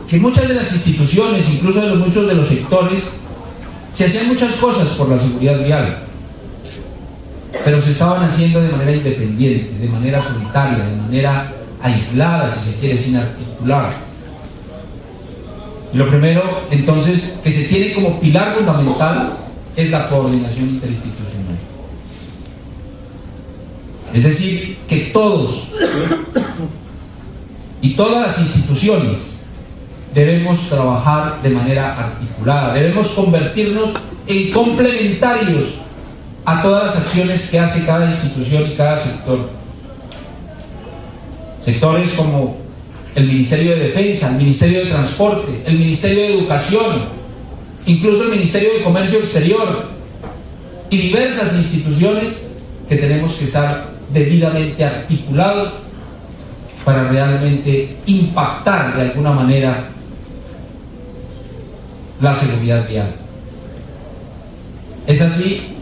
que muchas de las instituciones, incluso muchos de los sectores, se hacían muchas cosas por la seguridad vial, pero se estaban haciendo de manera independiente, de manera solitaria, de manera aislada, si se quiere, sin articular. Lo primero, entonces, que se tiene como pilar fundamental es la coordinación interinstitucional. Es decir, que todos y todas las instituciones debemos trabajar de manera articulada, debemos convertirnos en complementarios a todas las acciones que hace cada institución y cada sector. Sectores como el Ministerio de Defensa, el Ministerio de Transporte, el Ministerio de Educación, incluso el Ministerio de Comercio Exterior y diversas instituciones que tenemos que estar debidamente articulados para realmente impactar de alguna manera la seguridad vial. Es así